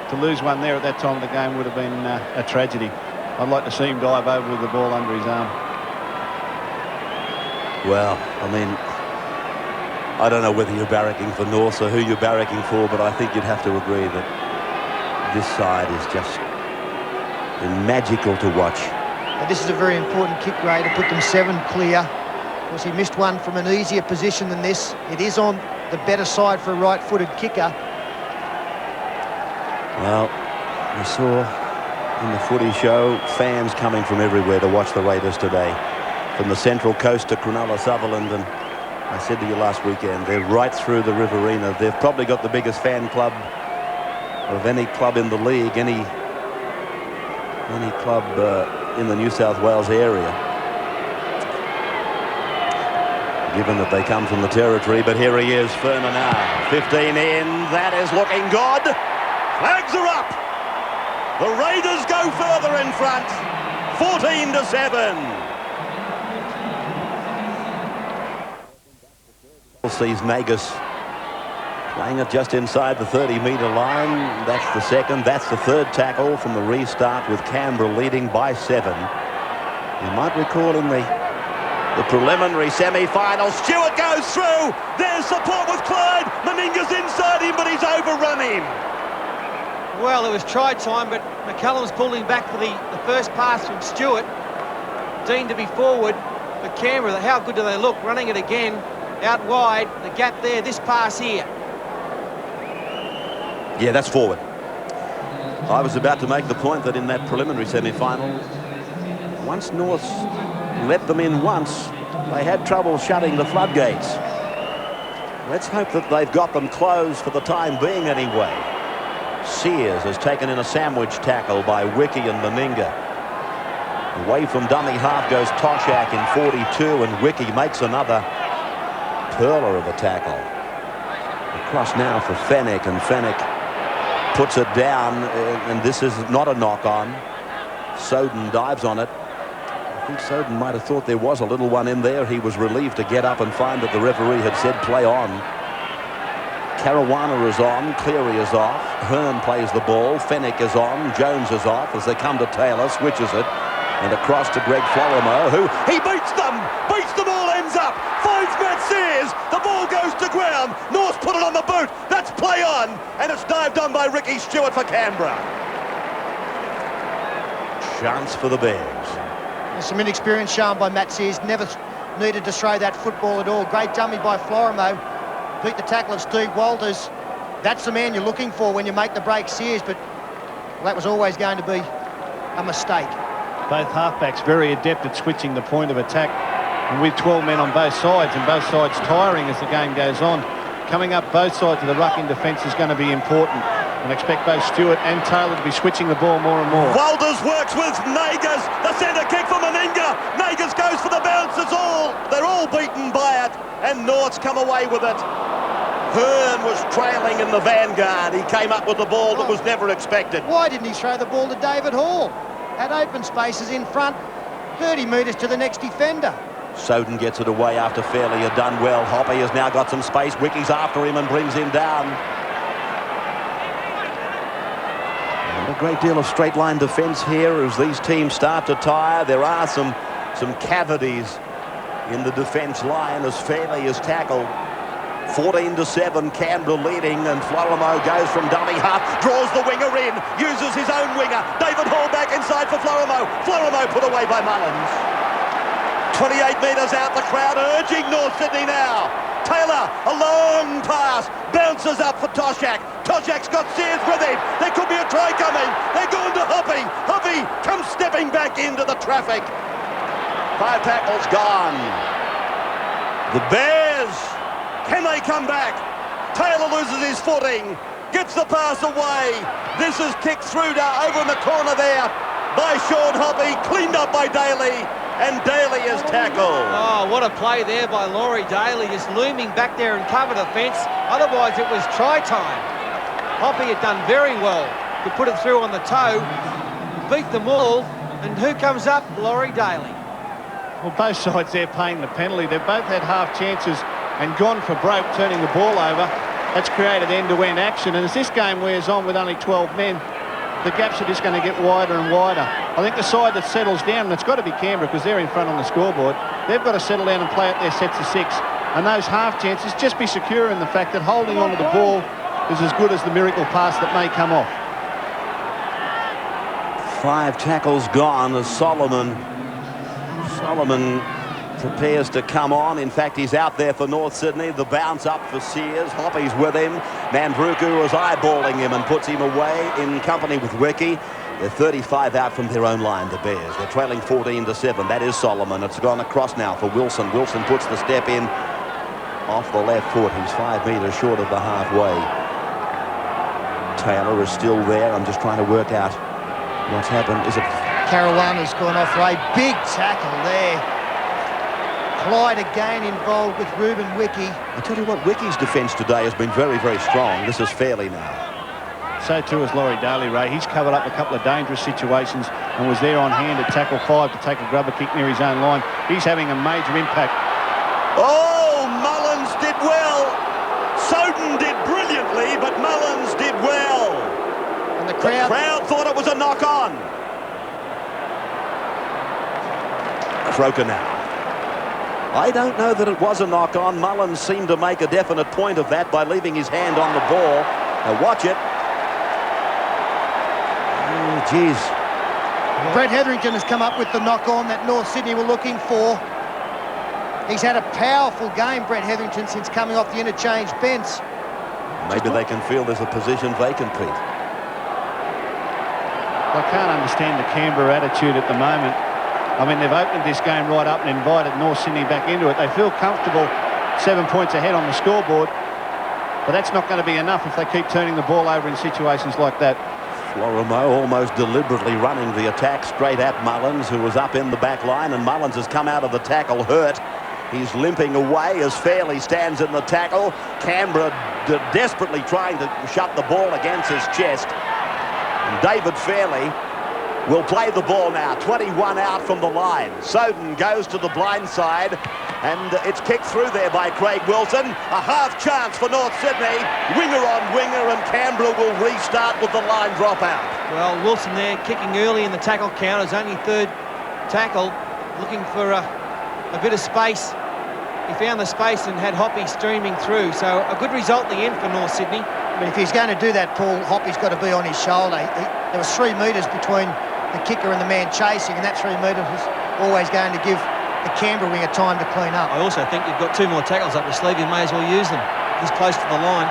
to lose one there at that time of the game would have been a tragedy. I'd like to see him dive over with the ball under his arm. Well, I mean, I don't know whether you're barracking for North or who you're barracking for, but I think you'd have to agree that this side is just magical to watch. But this is a very important kick, Ray, to put them 7 clear. Of course, he missed one from an easier position than this. It is on the better side for a right-footed kicker. Well, we saw in the footy show fans coming from everywhere to watch the Raiders today. From the Central Coast to Cronulla, Sutherland, and I said to you last weekend, they're right through the Riverina. They've probably got the biggest fan club of any club in the league, any club in the New South Wales area, given that they come from the territory. But here he is, Ferner now, 15 in, that is looking good. Flags are up. The Raiders go further in front, 14-7. Sees Nagus playing it just inside the 30-metre line. That's the second. That's the third tackle from the restart, with Canberra leading by 7. You might recall in the preliminary semi-final, Stewart goes through. There's support with Clyde. Meninga's inside him, but he's overrun him. Well, it was try time, but McCallum's pulling back for the first pass from Stewart. Dean to be forward, but Canberra, how good do they look? Running it again. Out wide, the gap there, this pass here. Yeah, that's forward. I was about to make the point that in that preliminary semi-final, once North let them in once, they had trouble shutting the floodgates. Let's hope that they've got them closed for the time being anyway. Sears has taken in a sandwich tackle by Wiki and Meninga. Away from dummy half goes Toshak in 42, and Wiki makes another hurler of a tackle. Across now for Fennick, and Fennick puts it down, and this is not a knock-on. Soden dives on it. I think Soden might have thought there was a little one in there. He was relieved to get up and find that the referee had said play on. Caruana is on, Cleary is off, Hearn plays the ball, Fennick is on, Jones is off as they come to Taylor, switches it, and across to Greg Florimo, who he beats them all, ends up, finds Matt Sears, the ball goes to ground, North put it on the boot, that's play on, and it's dived on by Ricky Stewart for Canberra. Chance for the Bears. There's some inexperience shown by Matt Sears, never needed to throw that football at all. Great dummy by Florimo, beat the tackle of Steve Walters. That's the man you're looking for when you make the break, Sears, but that was always going to be a mistake. Both halfbacks very adept at switching the point of attack, and with 12 men on both sides, and both sides tiring as the game goes on. Coming up both sides of the ruck in defence is going to be important, and expect both Stewart and Taylor to be switching the ball more and more. Walters works with Nagas, the centre kick for Meninga. Nagas goes for the bounce. They're all beaten by it, and North's come away with it. Hearn was trailing in the vanguard. He came up with the ball that was never expected. Why didn't he throw the ball to David Hall? Had open spaces in front, 30 metres to the next defender. Soden gets it away after Fairley had done well. Hoppy has now got some space. Wiki's after him and brings him down. And a great deal of straight line defence here as these teams start to tire. There are some cavities in the defence line as Fairley is tackled. 14-7, Canberra leading, and Florimo goes from dummy half, draws the winger in, uses his own winger. David Hall back inside for Florimo. Florimo put away by Mullins. 28 metres out, the crowd urging North Sydney now. Taylor, a long pass, bounces up for Toshak. Toshak's got Sears with him. There could be a try coming. They're going to Hoppy. Hoppy comes stepping back into the traffic. 5 tackles gone. The Bears, can they come back? Taylor loses his footing, gets the pass away. This is kicked through to over in the corner there by Sean Hoppy, cleaned up by Daly, and Daly is tackled. Oh, what a play there by Laurie Daly, just looming back there and cover the fence. Otherwise, it was try time. Hoppy had done very well to put it through on the toe, beat them all, and who comes up? Laurie Daly. Well, both sides there paying the penalty. They've both had half chances and gone for broke, turning the ball over. That's created end-to-end action, and as this game wears on with only 12 men, the gaps are just going to get wider and wider. I think the side that settles down, and it's got to be Canberra because they're in front on the scoreboard, they've got to settle down and play out their sets of 6. And those half chances, just be secure in the fact that holding onto the ball is as good as the miracle pass that may come off. 5 tackles gone as Solomon prepares to come on. In fact, he's out there for North Sydney. The bounce up for Sears. Hoppy's with him. Mandruku is eyeballing him and puts him away in company with Wiki. They're 35 out from their own line, the Bears. They're trailing 14-7. That is Solomon. It's gone across now for Wilson. Wilson puts the step in off the left foot. He's 5 metres short of the halfway. Taylor is still there. I'm just trying to work out what's happened. Is it... Caruana's gone off for a big tackle there. Clyde again involved with Ruben Wiki. I tell you what, Wiki's defence today has been very, very strong. This is Fairley now. So too is Laurie Daly, Ray. He's covered up a couple of dangerous situations and was there on hand at tackle 5 to take a grubber kick near his own line. He's having a major impact. Oh, Mullins did well. Soden did brilliantly, but Mullins did well. And the crowd thought it was a knock-on. Croker now. I don't know that it was a knock-on. Mullins seemed to make a definite point of that by leaving his hand on the ball. Now watch it. Oh, geez. Brett Hetherington has come up with the knock-on that North Sydney were looking for. He's had a powerful game, Brett Hetherington, since coming off the interchange bench. Maybe they can feel there's a position vacant, Pete. I can't understand the Canberra attitude at the moment. I mean, they've opened this game right up and invited North Sydney back into it. They feel comfortable 7 points ahead on the scoreboard, but that's not going to be enough if they keep turning the ball over in situations like that. Florimo almost deliberately running the attack straight at Mullins, who was up in the back line, and Mullins has come out of the tackle hurt. He's limping away as Fairley stands in the tackle. Canberra desperately trying to shut the ball against his chest. And David Fairley will play the ball now. 21 out from the line. Soden goes to the blind side, and it's kicked through there by Craig Wilson. A half chance for North Sydney. Winger on winger, and Canberra will restart with the line dropout. Well, Wilson there kicking early in the tackle count. His only 3rd tackle, looking for a bit of space. He found the space and had Hoppy streaming through. So a good result in the end for North Sydney. But if he's going to do that, Paul, Hoppy's got to be on his shoulder. There was 3 metres between the kicker and the man chasing, and that 3 metres was always going to give the Canberra winger time to clean up. I also think you've got 2 more tackles up your sleeve. You may as well use them. He's close to the line.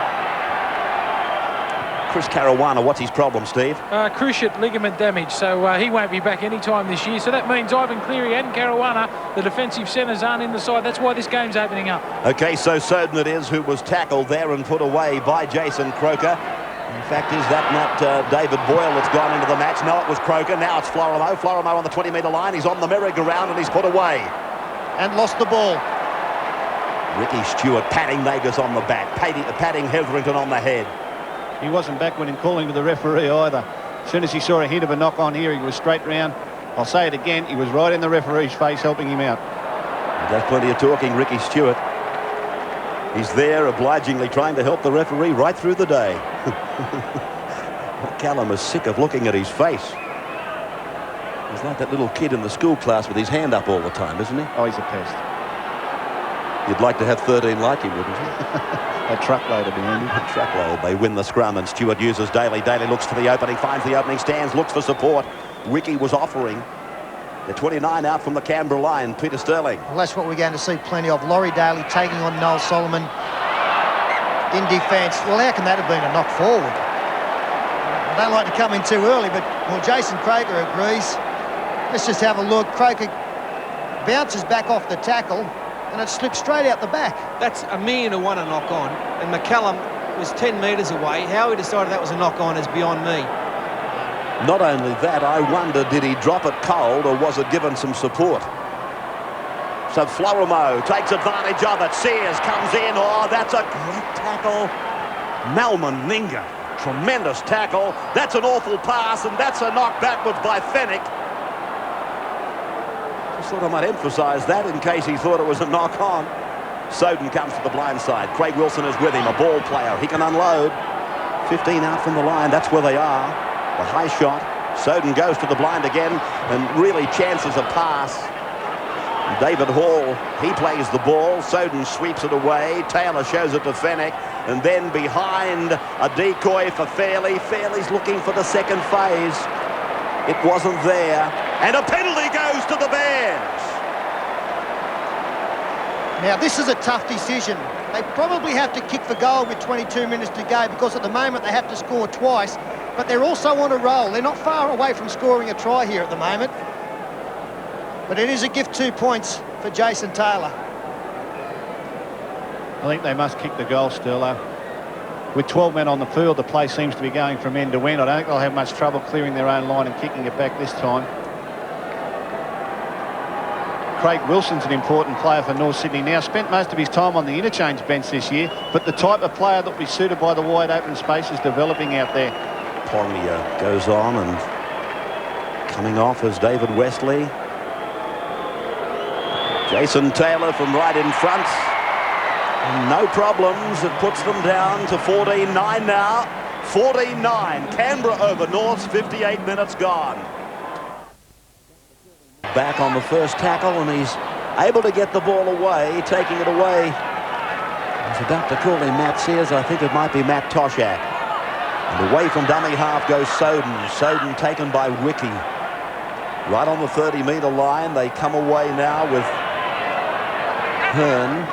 Chris Caruana, what's his problem, Steve? Cruciate ligament damage, so he won't be back any time this year. So that means Ivan Cleary and Caruana, the defensive centres, aren't in the side. That's why this game's opening up. Okay, so Soden it is who was tackled there and put away by Jason Croker. In fact, is that not David Boyle that's gone into the match? No, it was Croker. Now it's Florimo. Florimo on the 20-metre line. He's on the merry-go-round and he's put away. And lost the ball. Ricky Stewart patting Nagus on the back, patting Hetherington on the head. He wasn't backward in calling to the referee either. As soon as he saw a hint of a knock on here, he was straight round. I'll say it again, he was right in the referee's face helping him out. He does plenty of talking, Ricky Stewart. He's there obligingly trying to help the referee right through the day. Callum is sick of looking at his face. He's like that little kid in the school class with his hand up all the time, isn't he? Oh, he's a pest. You'd like to have 13 like him, wouldn't you? A truckload of behind him. A truckload. They win the scrum, and Stewart uses Daly. Daly looks for the opening, finds the opening, stands, looks for support. Wiki was offering. They're 29 out from the Canberra line. Peter Sterling. Well, that's what we're going to see plenty of. Laurie Daly taking on Noel Solomon in defence. Well, how can that have been a knock forward? I don't like to come in too early, but well, Jason Croker agrees. Let's just have a look. Croker bounces back off the tackle and it slips straight out the back. That's 1,000,000 to 1 a knock-on, and McCallum was 10 metres away. How he decided that was a knock-on is beyond me. Not only that, I wonder, did he drop it cold or was it given some support? So Florimo takes advantage of it. Sears comes in. Oh, that's a great tackle. Malmaninga, tremendous tackle. That's an awful pass, and that's a knock backwards by Fennick. Just thought I might emphasise that in case he thought it was a knock-on. Soden comes to the blind side. Craig Wilson is with him, a ball player. He can unload. 15 out from the line. That's where they are. The high shot. Soden goes to the blind again and really chances a pass. David Hall, he plays the ball. Soden sweeps it away. Taylor shows it to Fennick. And then behind, a decoy for Fairley. Fairley's looking for the second phase. It wasn't there. And a penalty goes to the Bears. Now, this is a tough decision. They probably have to kick for goal with 22 minutes to go because at the moment they have to score twice, but they're also on a roll. They're not far away from scoring a try here at the moment. But it is a gift 2 points for Jason Taylor. I think they must kick the goal still. With 12 men on the field, the play seems to be going from end to end. I don't think they'll have much trouble clearing their own line and kicking it back this time. Craig Wilson's an important player for North Sydney now. Spent most of his time on the interchange bench this year, but the type of player that will be suited by the wide open space is developing out there. Pongia goes on, and coming off is David Wesley. Jason Taylor from right in front. And no problems. It puts them down to 14-9 now. 14-9. Canberra over Norths. 58 minutes gone. Back on the first tackle, and he's able to get the ball away, taking it away. I was about to call him Matt Sears. I think it might be Matt Toshak. And away from dummy half goes Soden. Soden taken by Wiki. Right on the 30-metre line. They come away now with Hearn.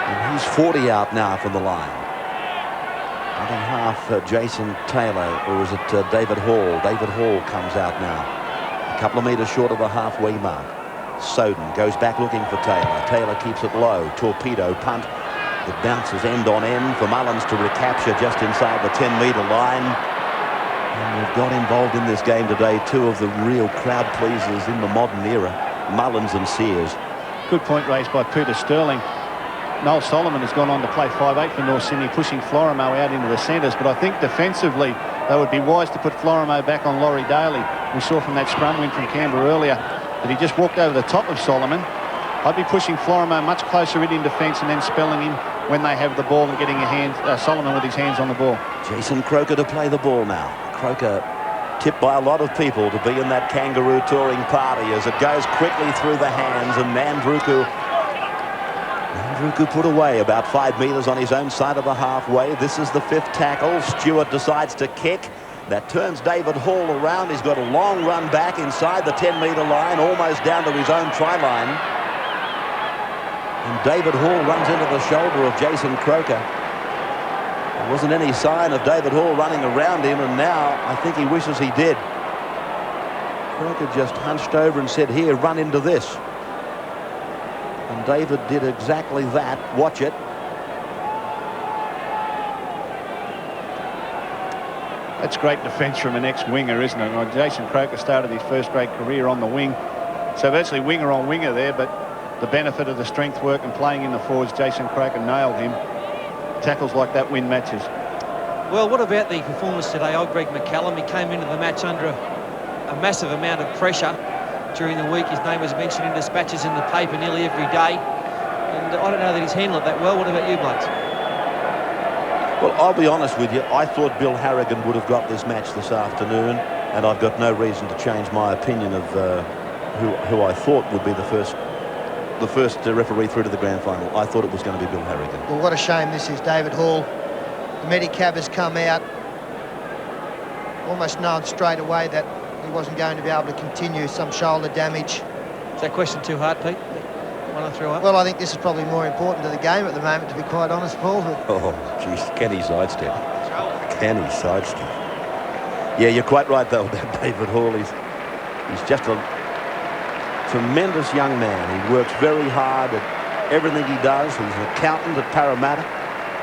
And he's 40 out now from the line. Dummy half Jason Taylor, or is it David Hall? David Hall comes out now. A couple of metres short of the halfway mark. Soden goes back looking for Taylor. Taylor keeps it low. Torpedo punt. It bounces end on end for Mullins to recapture just inside the 10-metre line. And we've got involved in this game today two of the real crowd pleasers in the modern era, Mullins and Sears. Good point raised by Peter Sterling. Noel Solomon has gone on to play 5'8" for North Sydney, pushing Florimo out into the centres. But I think defensively they would be wise to put Florimo back on Laurie Daly. We saw from that scrum win from Canberra earlier that he just walked over the top of Solomon. I'd be pushing Florimo much closer in defence and then spelling him when they have the ball and getting Solomon with his hands on the ball. Jason Croker to play the ball now. Croker tipped by a lot of people to be in that kangaroo touring party as it goes quickly through the hands, and Mandruku put away about 5 metres on his own side of the halfway. This is the 5th tackle. Stewart decides to kick. That turns David Hall around. He's got a long run back inside the 10-metre line, almost down to his own try line. And David Hall runs into the shoulder of Jason Croker. There wasn't any sign of David Hall running around him, and now I think he wishes he did. Croker just hunched over and said, "Here, run into this." And David did exactly that. Watch it. That's great defence from an ex-winger, isn't it? Well, Jason Croker started his first-grade career on the wing. So virtually winger on winger there, but the benefit of the strength work and playing in the forwards, Jason Croker nailed him. Tackles like that win matches. Well, what about the performance today of Greg McCallum? He came into the match under a massive amount of pressure during the week. His name was mentioned in dispatches in the paper nearly every day. And I don't know that he's handled it that well. What about you, blokes? Well, I'll be honest with you. I thought Bill Harrigan would have got this match this afternoon, and I've got no reason to change my opinion of who I thought would be the first referee through to the grand final. I thought it was going to be Bill Harrigan. Well, what a shame this is. David Hall, the Medicab has come out, almost known straight away that he wasn't going to be able to continue, some shoulder damage. Is that question too hard, Pete? One I threw up? Well, I think this is probably more important to the game at the moment, to be quite honest, Paul. Oh, geez, can he sidestep? Can he sidestep? Yeah, you're quite right, though, about David Hall. He's just tremendous young man. He works very hard at everything he does. He's an accountant at Parramatta.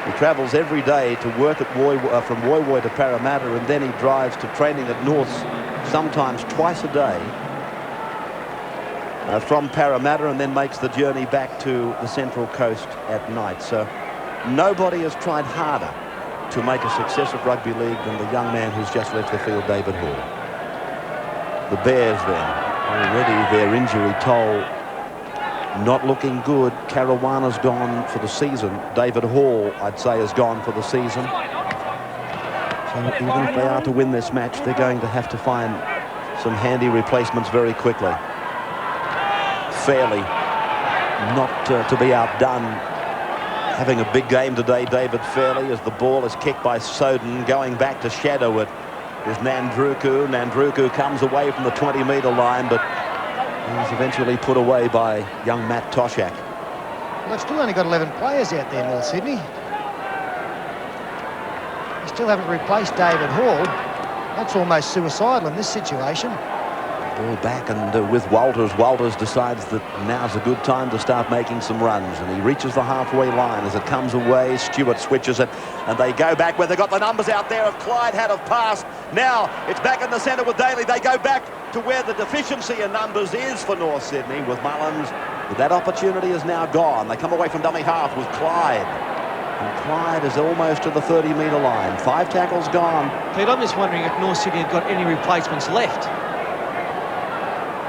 He travels every day to work at from Woy Woy to Parramatta, and then he drives to training at Norths sometimes twice a day from Parramatta, and then makes the journey back to the Central Coast at night. So nobody has tried harder to make a success of rugby league than the young man who's just left the field, David Hall. The Bears then, already their injury toll not looking good. Caruana's gone for the season. David Hall, I'd say, has gone for the season. So even if they are to win this match, they're going to have to find some handy replacements very quickly. Fairly not to be outdone. Having a big game today, David Fairley, as the ball is kicked by Soden. Going back to shadow it is Nandruku. Nandruku comes away from the 20-metre line, but he's eventually put away by young Matt Toshak. Well, they've still only got 11 players out there, North Sydney. They still haven't replaced David Hall. That's almost suicidal in this situation. Ball back, and with Walters. Walters decides that now's a good time to start making some runs, and he reaches the halfway line. As it comes away, Stewart switches it, and they go back where they got the numbers out there. If Clyde had have passed, now it's back in the centre with Daly. They go back to where the deficiency in numbers is for North Sydney with Mullins, but that opportunity is now gone. They come away from dummy half with Clyde, and Clyde is almost to the 30-metre line. 5 tackles gone. Pete, I'm just wondering if North Sydney have got any replacements left.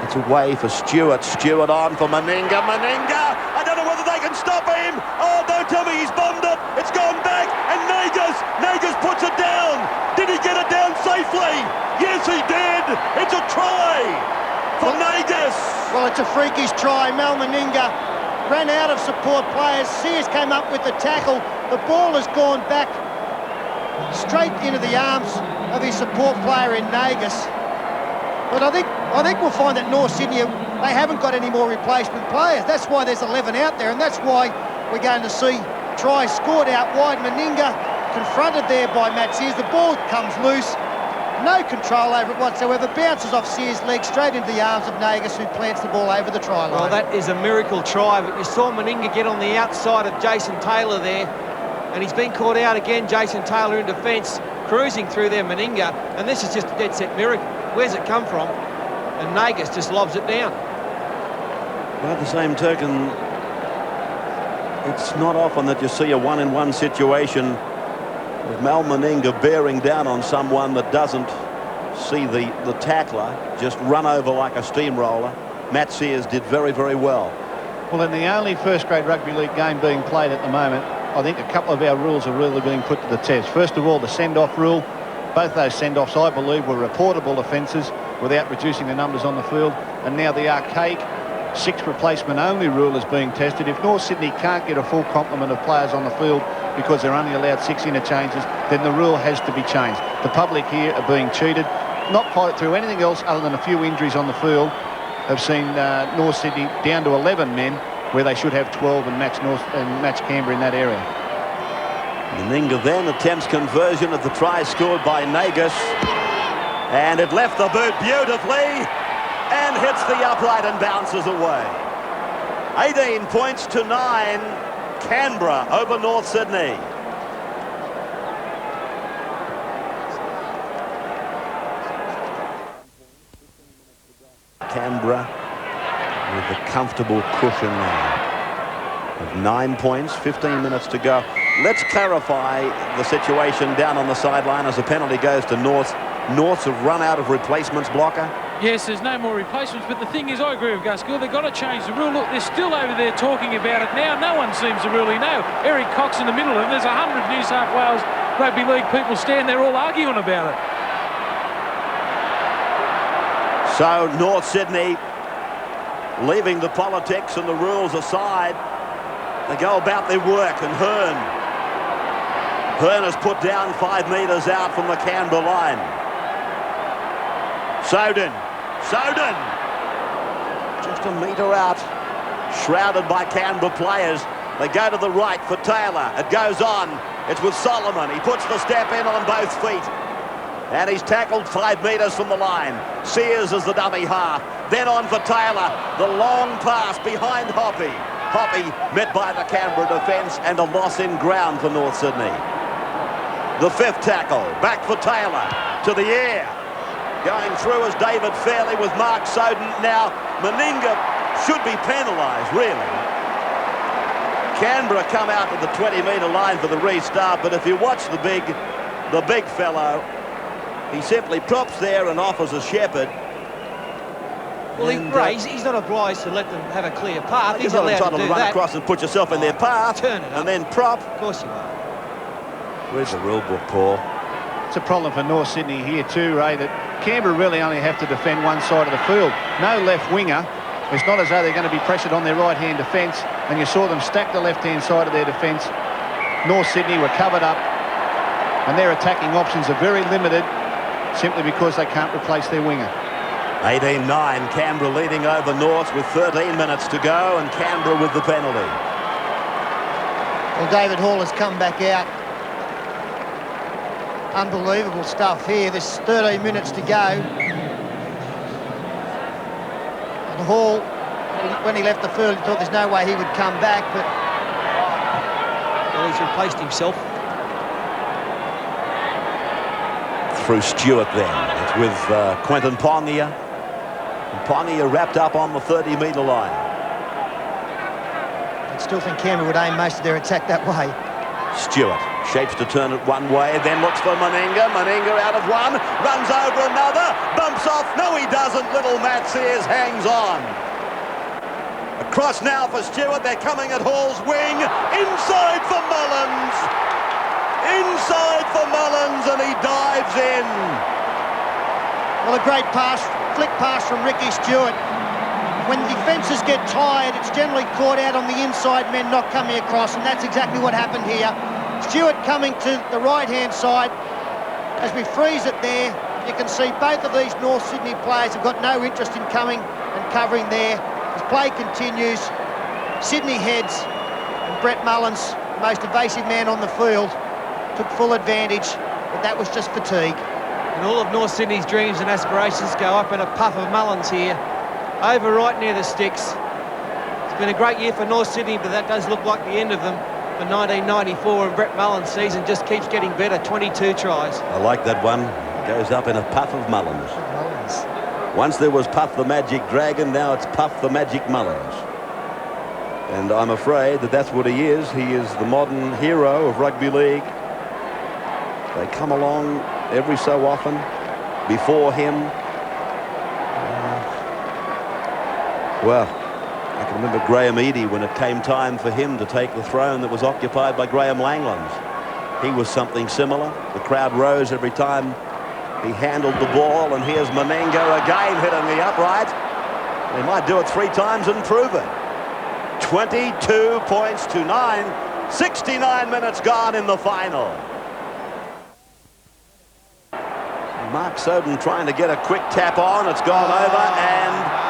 It's away for Stewart. Stewart on for Meninga. Meninga! I don't know whether they can stop him. Oh, don't tell me he's bombed it. It's gone back, and Nagas puts it down. Did he get it down safely? Yes, he did. It's a try for Nagas. Well, it's a freakish try. Mal Meninga ran out of support players. Sears came up with the tackle. The ball has gone back straight into the arms of his support player in Nagas. But I think we'll find that North Sydney, they haven't got any more replacement players. That's why there's 11 out there, and that's why we're going to see tries scored out wide. Meninga confronted there by Matt Sears. The ball comes loose. No control over it whatsoever. Bounces off Sears' leg straight into the arms of Nagas, who plants the ball over the try line. Well, that is a miracle try, but you saw Meninga get on the outside of Jason Taylor there, and he's been caught out again. Jason Taylor in defence, cruising through there, Meninga, and this is just a dead set miracle. Where's it come from? And Nagas just lobs it down. By the same token, it's not often that you see a one-in-one situation with Mal Meninga bearing down on someone that doesn't see the tackler just run over like a steamroller. Matt Sears did very, very well. Well, in the only first-grade rugby league game being played at the moment, I think a couple of our rules are really being put to the test. First of all, the send-off rule. Both those send-offs, I believe, were reportable offences without reducing the numbers on the field. And now the archaic 6 replacement only rule is being tested. If North Sydney can't get a full complement of players on the field because they're only allowed 6 interchanges, then the rule has to be changed. The public here are being cheated, not quite through anything else other than a few injuries on the field. Have seen North Sydney down to 11 men where they should have 12 and match Canberra in that area. Meninga then attempts conversion of the try scored by Nagas, and it left the boot beautifully and hits the upright and bounces away. 18 points to 9, Canberra over North Sydney. Canberra with a comfortable cushion now of 9 points, 15 minutes to go. Let's clarify the situation down on the sideline as the penalty goes to North. Norths have run out of replacements, Blocker. Yes, there's no more replacements, but the thing is, I agree with Gaskell, they've got to change the rule. Look, they're still over there talking about it now. No one seems to really know. Eric Cox in the middle of it. There's 100 New South Wales Rugby League people stand there all arguing about it. So North Sydney, leaving the politics and the rules aside, they go about their work, and Hearn has put down 5 metres out from the Canberra line. Soden, just a metre out, shrouded by Canberra players. They go to the right for Taylor. It goes on. It's with Solomon. He puts the step in on both feet, and he's tackled 5 metres from the line. Sears is the dummy half. Then on for Taylor. The long pass behind Hoppy. Hoppy met by the Canberra defence and a loss in ground for North Sydney. The fifth tackle. Back for Taylor. To the air. Going through is David Fairley with Mark Soden. Now, Meninga should be penalised, really. Canberra come out to the 20-metre line for the restart, but if you watch the big fellow, he simply props there and offers a shepherd. Well, he's not obliged to let them have a clear path. He's not allowed entitled to do run that. across and put yourself in their path Turn it up. and then prop. Of course you are. Where's the rule book, Paul? It's a problem for North Sydney here too, Ray, that Canberra really only have to defend one side of the field. No left winger. It's not as though they're going to be pressured on their right-hand defence, and you saw them stack the left-hand side of their defence. North Sydney were covered up, and their attacking options are very limited simply because they can't replace their winger. 18-9, Canberra leading over North with 13 minutes to go, and Canberra with the penalty. Well, David Hall has come back out. Unbelievable stuff here. There's 13 minutes to go. And Hall, when he left the field, he thought there's no way he would come back, but... Well, he's replaced himself. Through Stewart then. It's with Quentin Pongia. And Pongia wrapped up on the 30-metre line. I still think Canberra would aim most of their attack that way. Stewart shapes to turn it one way, then looks for Meninga. Meninga out of one, runs over another, bumps off. No, he doesn't. Little Matt Sears hangs on. Across now for Stewart. They're coming at Hall's wing. Inside for Mullins. Inside for Mullins, and he dives in. Well, a great pass, flick pass from Ricky Stewart. When defences get tired, it's generally caught out on the inside men not coming across, and that's exactly what happened here. Stewart coming to the right-hand side. As we freeze it there, you can see both of these North Sydney players have got no interest in coming and covering there. As play continues, Sydney heads, and Brett Mullins, the most evasive man on the field, took full advantage, but that was just fatigue. And all of North Sydney's dreams and aspirations go up in a puff of Mullins here. Over right near the sticks. It's been a great year for North Sydney, but that does look like the end of them for 1994, and Brett Mullins' season just keeps getting better. 22 tries. I like that one. Goes up in a puff of Mullins. Once there was Puff the Magic Dragon, now it's Puff the Magic Mullins. And I'm afraid that that's what he is. He is the modern hero of rugby league. They come along every so often before him. Well, I can remember Graham Eadie when it came time for him to take the throne that was occupied by Graham Langlands. He was something similar. The crowd rose every time he handled the ball, and here's Meninga again hitting the upright. He might do it 3 times and prove it. 22 points to 9. 69 minutes gone in the final. Mark Soden trying to get a quick tap on. It's gone over, and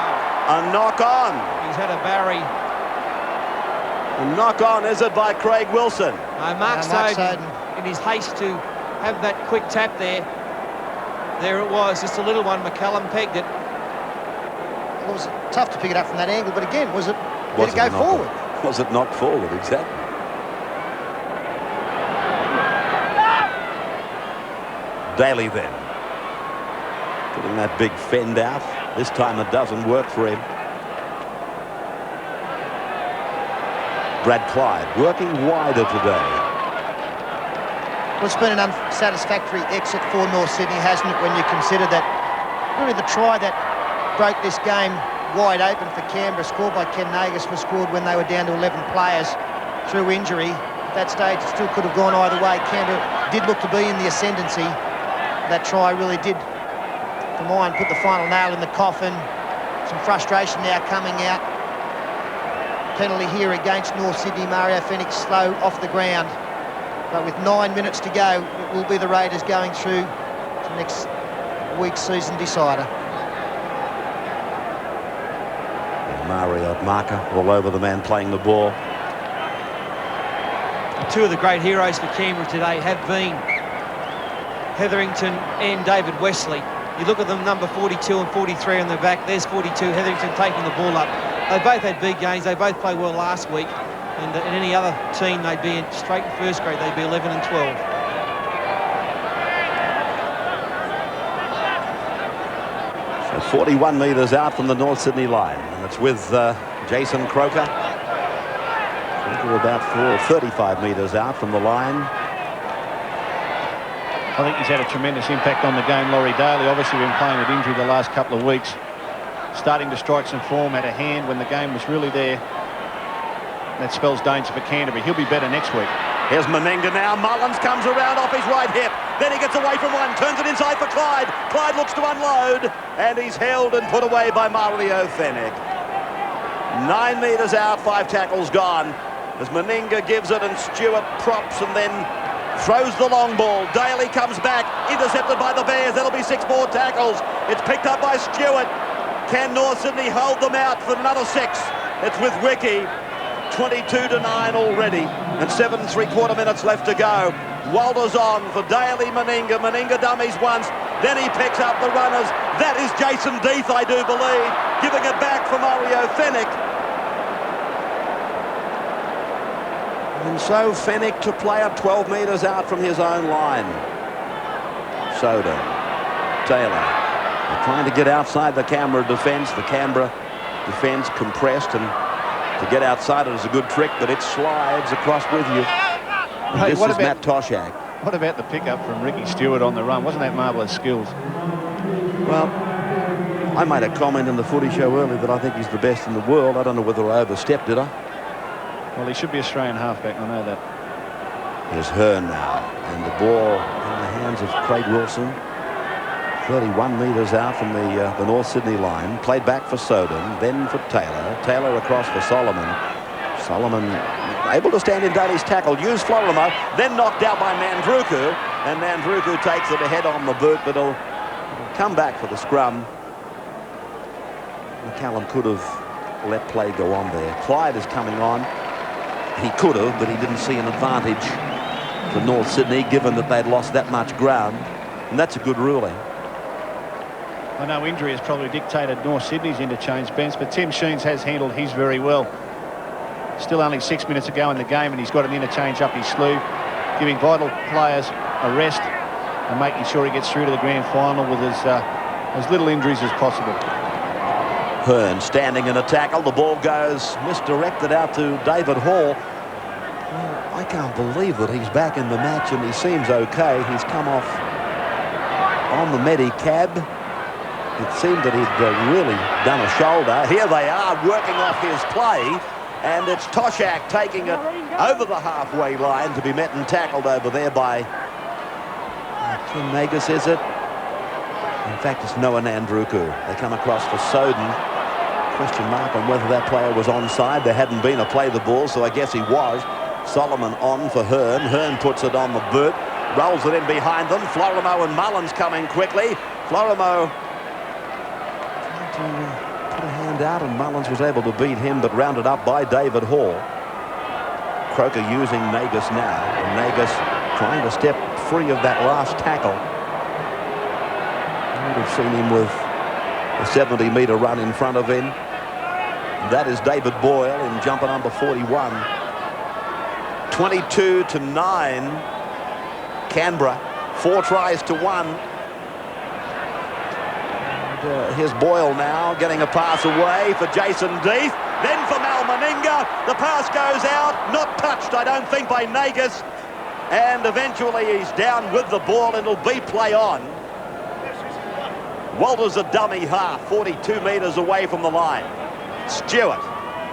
a knock-on. He's had a Barry. A knock-on, is it, by Craig Wilson? Mark Soden, in his haste to have that quick tap there it was, just a little one. McCallum pegged it. Well, it was tough to pick it up from that angle, but again, did it go forward? Was it knocked forward, exactly. Daly then. Putting that big fend out. This time it doesn't work for him. Brad Clyde working wider today. Well, it's been an unsatisfactory exit for North Sydney, hasn't it, when you consider that really the try that broke this game wide open for Canberra, scored by Ken Nagus, was scored when they were down to 11 players through injury. At that stage, it still could have gone either way. Canberra did look to be in the ascendancy. That try really did, for mine, put the final nail in the coffin. Some frustration now coming out. Penalty here against North Sydney. Mario Fenix slow off the ground. But with 9 minutes to go, it will be the Raiders going through to next week's season decider. Mario marker all over the man playing the ball. Two of the great heroes for Canberra today have been Hetherington and David Wesley. You look at them, number 42 and 43 on the back. There's 42, Hetherington taking the ball up. They both had big games. They both played well last week. And in any other team, they'd be in straight first grade. They'd be 11 and 12. So 41 metres out from the North Sydney line. And it's with Jason Croker. We're about 35 metres out from the line. I think he's had a tremendous impact on the game, Laurie Daly. Obviously been playing with injury the last couple of weeks. Starting to strike some form, had a hand when the game was really there. That spells danger for Canterbury. He'll be better next week. Here's Meninga now. Mullins comes around off his right hip. Then he gets away from one, turns it inside for Clyde. Clyde looks to unload, and he's held and put away by Mario Fennick. 9 metres out, 5 tackles gone. As Meninga gives it and Stewart props and then throws the long ball. Daly comes back, intercepted by the Bears. That'll be 6 more tackles. It's picked up by Stewart. Can North Sydney hold them out for another 6? It's with Wiki. 22-9 already, and 7 3/4 minutes left to go. Walters on for Daly Meninga. Meninga dummies once, then he picks up the runners. That is Jason Death, I do believe, giving it back for Mario Fennick. And so Fennick to play up 12 metres out from his own line. Soda, Taylor, they're trying to get outside the Canberra defence. The Canberra defence compressed, and to get outside it is a good trick, but it slides across with you. Hey, this is Matt Toshak. What about the pickup from Ricky Stewart on the run? Wasn't that marvellous skills? Well, I made a comment in the footy show earlier that I think he's the best in the world. I don't know whether I overstepped, did I? Well, he should be Australian halfback, I know that. Here's Hearn now, and the ball in the hands of Craig Wilson. 31 metres out from the North Sydney line. Played back for Soden, then for Taylor. Taylor across for Solomon. Solomon able to stand in Daly's tackle. Use Florimo, then knocked out by Mandruku. And Mandruku takes it ahead on the boot, but he'll come back for the scrum. McCallum could have let play go on there. Clyde is coming on. He could have, but he didn't see an advantage for North Sydney, given that they'd lost that much ground. And that's a good ruling. I know injury has probably dictated North Sydney's interchange, Benz, but Tim Sheens has handled his very well. Still only 6 minutes to go in the game, and he's got an interchange up his sleeve, giving vital players a rest and making sure he gets through to the grand final with as little injuries as possible. Hearn standing in a tackle. The ball goes misdirected out to David Hall. Well, I can't believe that he's back in the match, and he seems okay. He's come off on the Medicab. It seemed that he'd really done a shoulder. Here they are working off his play, and it's Toshak taking it over the halfway line to be met and tackled over there by Tim Nagus, is it? In fact, it's Noah Nandruku. They come across for Soden. Question mark on whether that player was onside. There hadn't been a play the ball, so I guess he was. Solomon on for Hearn. Hearn puts it on the boot, rolls it in behind them. Florimo and Mullins coming quickly. Florimo to put a hand out, and Mullins was able to beat him, but rounded up by David Hall. Croker using Nagus now, and Nagus trying to step free of that last tackle. You would have seen him with a 70-metre run in front of him. That is David Boyle in jumper number 41. 22-9. Canberra, 4 tries to 1. Here's Boyle now, getting a pass away for Jason Death, then for Mal Meninga. The pass goes out, not touched, I don't think, by Nagus. And eventually he's down with the ball, and it'll be play on. Walters a dummy half, 42 metres away from the line. Stewart,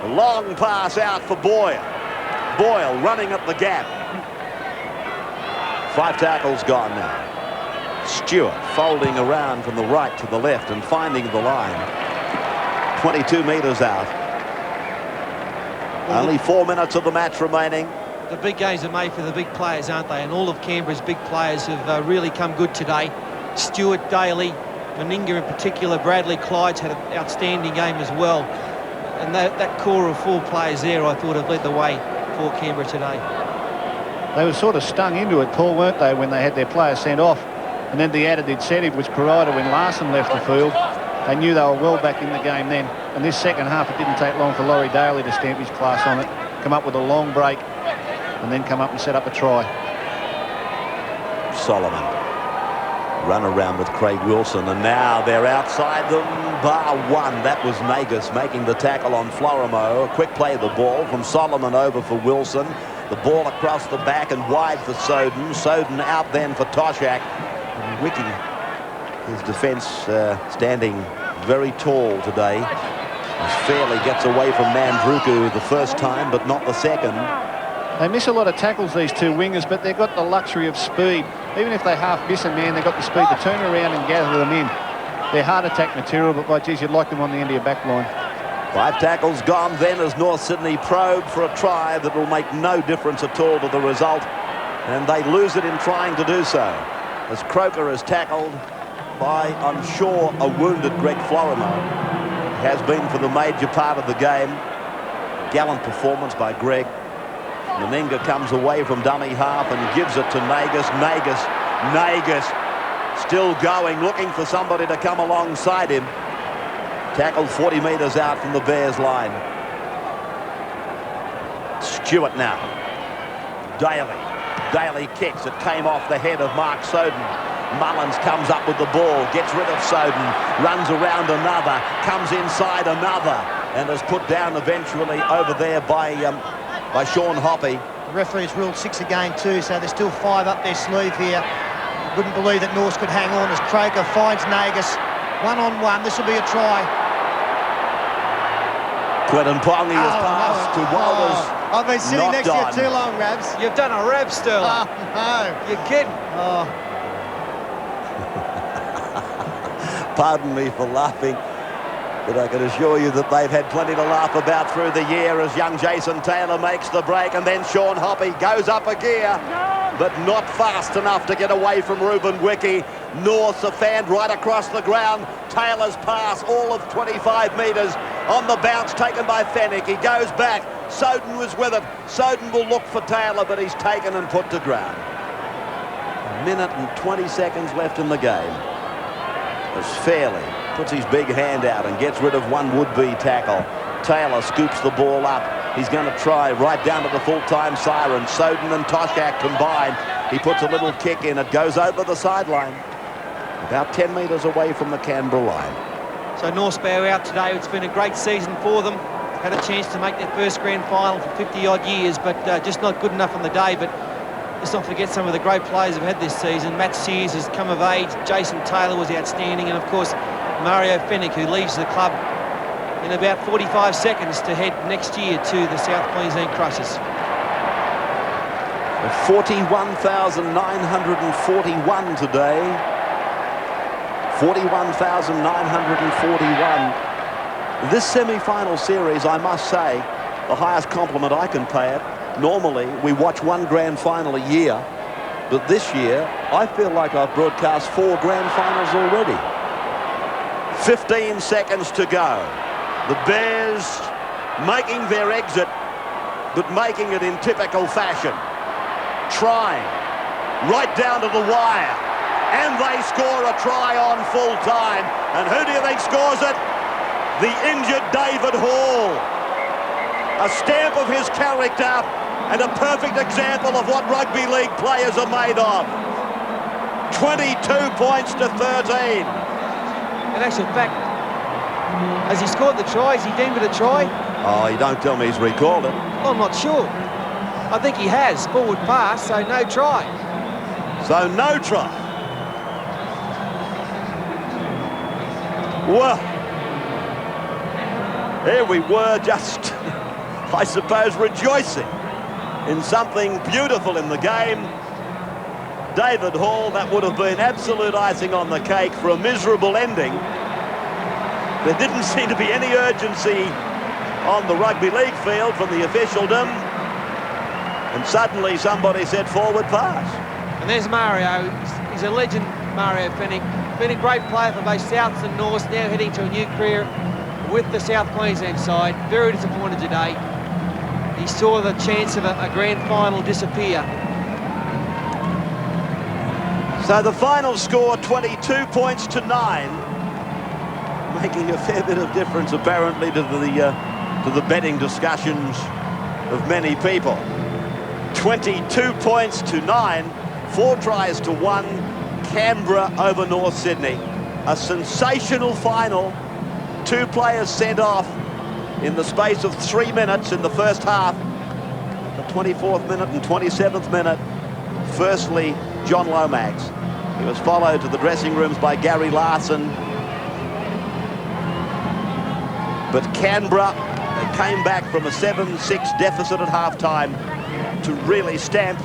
a long pass out for Boyle. Boyle running up the gap. 5 tackles gone now. Stewart folding around from the right to the left and finding the line. 22 metres out. Only 4 minutes of the match remaining. The big games are made for the big players, aren't they? And all of Canberra's big players have really come good today. Stewart, Daly, Meninga in particular, Bradley, Clyde's had an outstanding game as well. And that core of 4 players there, I thought, have led the way for Canberra today. They were sort of stung into it, Paul, weren't they, when they had their players sent off? And then the added incentive was Corrida when Larson left the field. They knew they were well back in the game then. And this second half, it didn't take long for Laurie Daly to stamp his class on it, come up with a long break, and then come up and set up a try. Solomon run around with Craig Wilson, and now they're outside them, bar one. That was Nagus making the tackle on Florimo. A quick play of the ball from Solomon over for Wilson. The ball across the back and wide for Soden. Soden out then for Toshak. And Wiki, his defence standing very tall today. As Fairley gets away from Mandruku the first time, but not the second. They miss a lot of tackles, these two wingers, but they've got the luxury of speed. Even if they half miss a man, they've got the speed to turn around and gather them in. They're hard attack material, but by geez, you'd like them on the end of your back line. 5 tackles gone then as North Sydney probe for a try that will make no difference at all to the result. And they lose it in trying to do so. As Croker is tackled by, I'm sure, a wounded Greg Florimo. Has been for the major part of the game. Gallant performance by Greg. Meninga comes away from dummy half and gives it to Nagus. Nagus still going, looking for somebody to come alongside him. Tackled 40 metres out from the Bears line. Stewart now. Daly kicks. It came off the head of Mark Soden. Mullins comes up with the ball, gets rid of Soden, runs around another, comes inside another, and is put down eventually over there by Sean Hoppy. The referee's ruled 6 again too, so there's still 5 up their sleeve here. Wouldn't believe that Norse could hang on as Croker finds Nagus. 1-on-1, this will be a try. Quentin Pongi has passed to Walters. I've been sitting next to you too long, Rabs. You've done a Rab, Sterling. Oh, no. You're kidding. Oh. Pardon me for laughing, but I can assure you that they've had plenty to laugh about through the year as young Jason Taylor makes the break, and then Sean Hoppy goes up a gear, but not fast enough to get away from Ruben Wiki. North a fan right across the ground. Taylor's pass, all of 25 metres on the bounce, taken by Fennick. He goes back. Soden was with it. Soden will look for Taylor, but he's taken and put to ground. 1 minute and 20 seconds left in the game. As Fairley puts his big hand out and gets rid of one would-be tackle. Taylor scoops the ball up. He's going to try right down to the full-time siren. Soden and Toshak combine. He puts a little kick in. It goes over the sideline. About 10 metres away from the Canberra line. So North's bow out today. It's been a great season for them. Had a chance to make their first grand final for 50-odd years, but just not good enough on the day. But let's not forget some of the great players have had this season. Matt Sears has come of age. Jason Taylor was outstanding. And, of course, Mario Fennick, who leaves the club in about 45 seconds to head next year to the South Queensland Crushers. 41,941 today. 41,941. This semi-final series, I must say, the highest compliment I can pay it. Normally, we watch one grand final a year, but this year, I feel like I've broadcast 4 grand finals already. 15 seconds to go. The Bears making their exit, but making it in typical fashion. Trying right down to the wire, and they score a try on full time. And who do you think scores it? The injured David Hall. A stamp of his character and a perfect example of what rugby league players are made of. 22 points to 13. In actual fact, has he scored the try? Has he deemed it a try? Oh, you don't tell me he's recalled it. I'm not sure. I think he has. Forward pass, so no try. So no try. Well, here we were just, I suppose, rejoicing in something beautiful in the game. David Hall, that would have been absolute icing on the cake for a miserable ending. There didn't seem to be any urgency on the rugby league field from the officialdom. And suddenly somebody said forward pass. And there's Mario. He's a legend, Mario Fennick. Been a great player for both Souths and Norths, now heading to a new career with the South Queensland side. Very disappointed today. He saw the chance of a grand final disappear. So the final score, 22 points to 9, making a fair bit of difference apparently to the betting discussions of many people. 22 points to 9, 4 tries to 1, Canberra over North Sydney. A sensational final. 2 players sent off in the space of 3 minutes in the first half. The 24th minute and 27th minute. Firstly, John Lomax. He was followed to the dressing rooms by Gary Larson. But Canberra came back from a 7-6 deficit at half-time to really stamp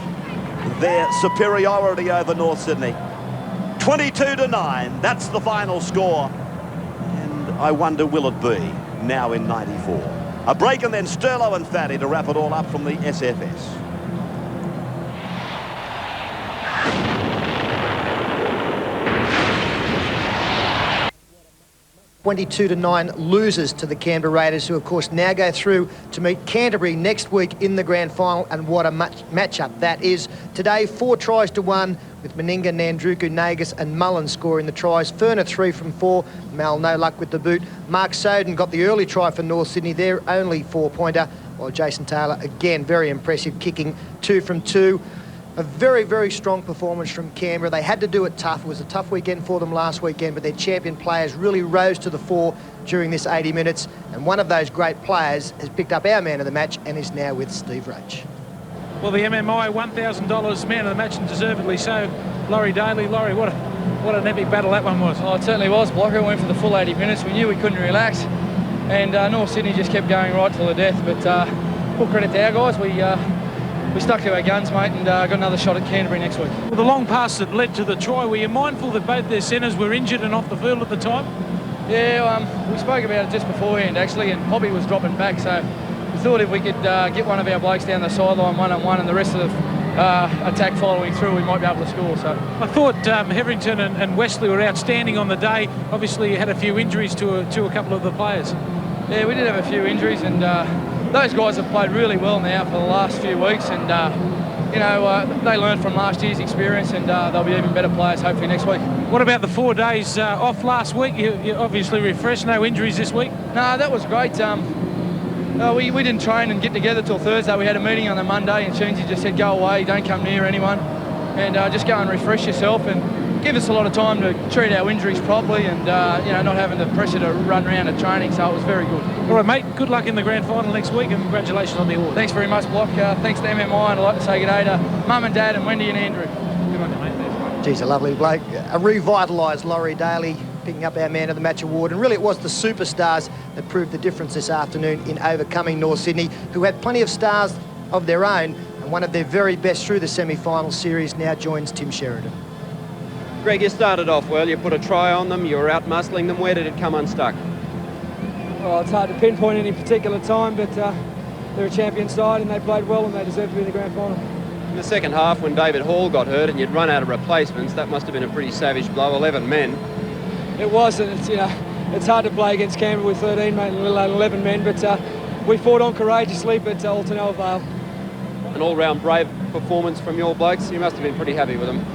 their superiority over North Sydney. 22 to 9, that's the final score. And I wonder, will it be now in 94? A break and then Sterlo and Fatty to wrap it all up from the SFS. 22 to 9 losers to the Canberra Raiders, who of course now go through to meet Canterbury next week in the grand final, and what a matchup that is. Today 4 tries to 1 with Meninga, Nandruku, Nagas and Mullen scoring the tries. Ferner 3 from 4, Mal no luck with the boot. Mark Soden got the early try for North Sydney, their only 4-pointer, while Jason Taylor again very impressive, kicking 2 from 2. A very, very strong performance from Canberra. They had to do it tough. It was a tough weekend for them last weekend, but their champion players really rose to the fore during this 80 minutes. And one of those great players has picked up our man of the match and is now with Steve Roach. Well, the MMI $1,000 man of the match, and deservedly so, Laurie Daly. Laurie, what an epic battle that one was. Oh, it certainly was, Blocker. Went for the full 80 minutes. We knew we couldn't relax. And North Sydney just kept going right till the death. But full credit to our guys. We stuck to our guns, mate, and got another shot at Canterbury next week. Well, the long pass that led to the try, were you mindful that both their centres were injured and off the field at the time? Yeah, we spoke about it just beforehand, actually, and Hobby was dropping back, so we thought if we could get one of our blokes down the sideline one-on-one and the rest of the attack following through, we might be able to score. So I thought Hetherington and Wesley were outstanding on the day. Obviously, you had a few injuries to a couple of the players. Yeah, we did have a few injuries, and those guys have played really well now for the last few weeks, and you know, they learned from last year's experience, and they'll be even better players hopefully next week. What about the 4 days off last week? You obviously refreshed, no injuries this week? No, that was great. We didn't train and get together till Thursday. We had a meeting on the Monday, and Sheensy just said, go away, don't come near anyone, and just go and refresh yourself, and give us a lot of time to treat our injuries properly, and you know, not having the pressure to run around at training, so it was very good. All right, mate, good luck in the grand final next week, and congratulations on the award. Thanks very much, Block. Thanks to MMI, and I'd like to say good day to Mum and Dad and Wendy and Andrew. Good luck, mate. Geez, a lovely bloke. A revitalised Laurie Daly picking up our man of the match award, and really it was the superstars that proved the difference this afternoon in overcoming North Sydney, who had plenty of stars of their own, and one of their very best through the semi-final series now joins Tim Sheridan. Greg, you started off well, you put a try on them, you were out muscling them. Where did it come unstuck? Well, it's hard to pinpoint any particular time, but they're a champion side and they played well and they deserve to be in the grand final. In the second half, when David Hall got hurt and you'd run out of replacements, that must have been a pretty savage blow, 11 men. It was, and it's, you know, it's hard to play against Canberra with 13 men, let alone 11 men, but we fought on courageously, but all to no avail. An all-round brave performance from your blokes. You must have been pretty happy with them.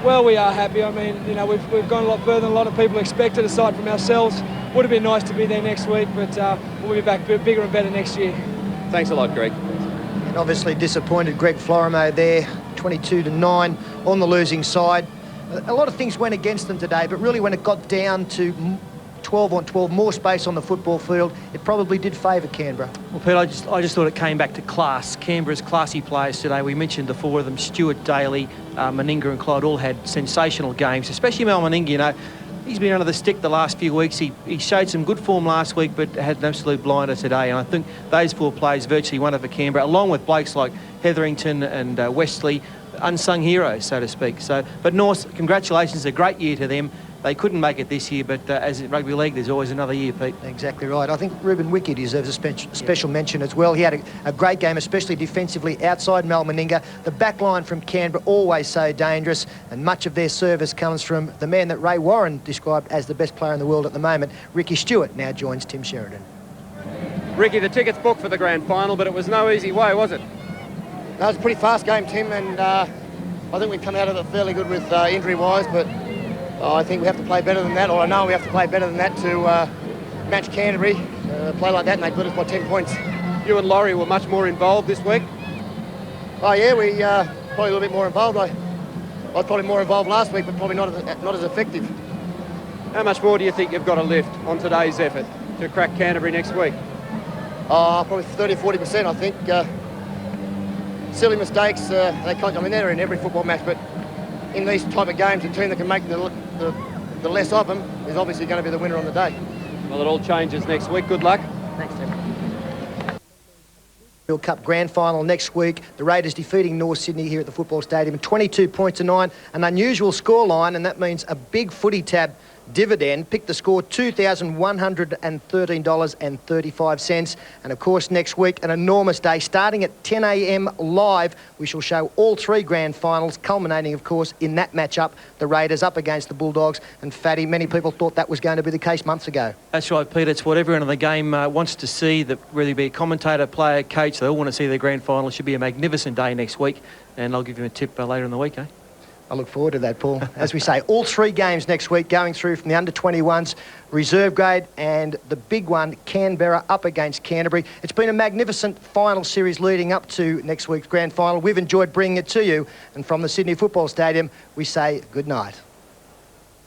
Well, we are happy. I mean, you know, we've gone a lot further than a lot of people expected, aside from ourselves. Would have been nice to be there next week, but we'll be back bigger and better next year. Thanks a lot, Greg. And obviously disappointed Greg Florimo there, 22 to 9 on the losing side. A lot of things went against them today, but really when it got down to 12 on 12, more space on the football field, it probably did favour Canberra. Well, Pete, I just thought it came back to class. Canberra's classy players today. We mentioned the 4 of them, Stewart, Daly, Meninga and Clyde, all had sensational games, especially Mal Meninga. You know, he's been under the stick the last few weeks. He showed some good form last week, but had an absolute blinder today. And I think those 4 players virtually won it for Canberra, along with blokes like Hetherington and Wesley, unsung heroes, so to speak. So, but North, congratulations, a great year to them. They couldn't make it this year, but as in rugby league, there's always another year, Pete. Exactly right. I think Ruben Wiki deserves a special mention as well. He had a great game, especially defensively outside Mal Meninga. The back line from Canberra, always so dangerous, and much of their service comes from the man that Ray Warren described as the best player in the world at the moment. Ricky Stewart now joins Tim Sheridan. Ricky, the tickets booked for the grand final, but it was no easy way, was it? That was a pretty fast game, Tim, and I think we've come out of it fairly good with injury-wise, but I think we have to play better than that, or I know we have to play better than that to match Canterbury. Play like that and they beat us by 10 points. You and Laurie were much more involved this week. Oh yeah, we probably a little bit more involved. I was probably more involved last week, but probably not as effective. How much more do you think you've got to lift on today's effort to crack Canterbury next week? Probably 30-40%, I think. Silly mistakes, they can't. I mean, they're in every football match, but in these type of games, the team that can make the less of them is obviously going to be the winner on the day. Well, it all changes next week. Good luck. Thanks, Tim. World Cup Grand Final next week. The Raiders defeating North Sydney here at the football stadium, 22 points to 9. An unusual scoreline, and that means a big footy tab dividend. Picked the score $2,113.35. And of course, next week, an enormous day starting at 10 a.m. live. We shall show all three grand finals, culminating, of course, in that matchup, the Raiders up against the Bulldogs. And Fatty, many people thought that was going to be the case months ago. That's right, Peter. It's what everyone in the game wants to see, that whether it be a commentator, player, coach, they all want to see the grand final. It should be a magnificent day next week. And I'll give you a tip later in the week, eh? I look forward to that, Paul. As we say, all three games next week going through from the under-21s, reserve grade, and the big one, Canberra up against Canterbury. It's been a magnificent final series leading up to next week's grand final. We've enjoyed bringing it to you. And from the Sydney Football Stadium, we say good night.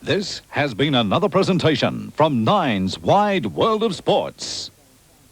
This has been another presentation from Nine's Wide World of Sports.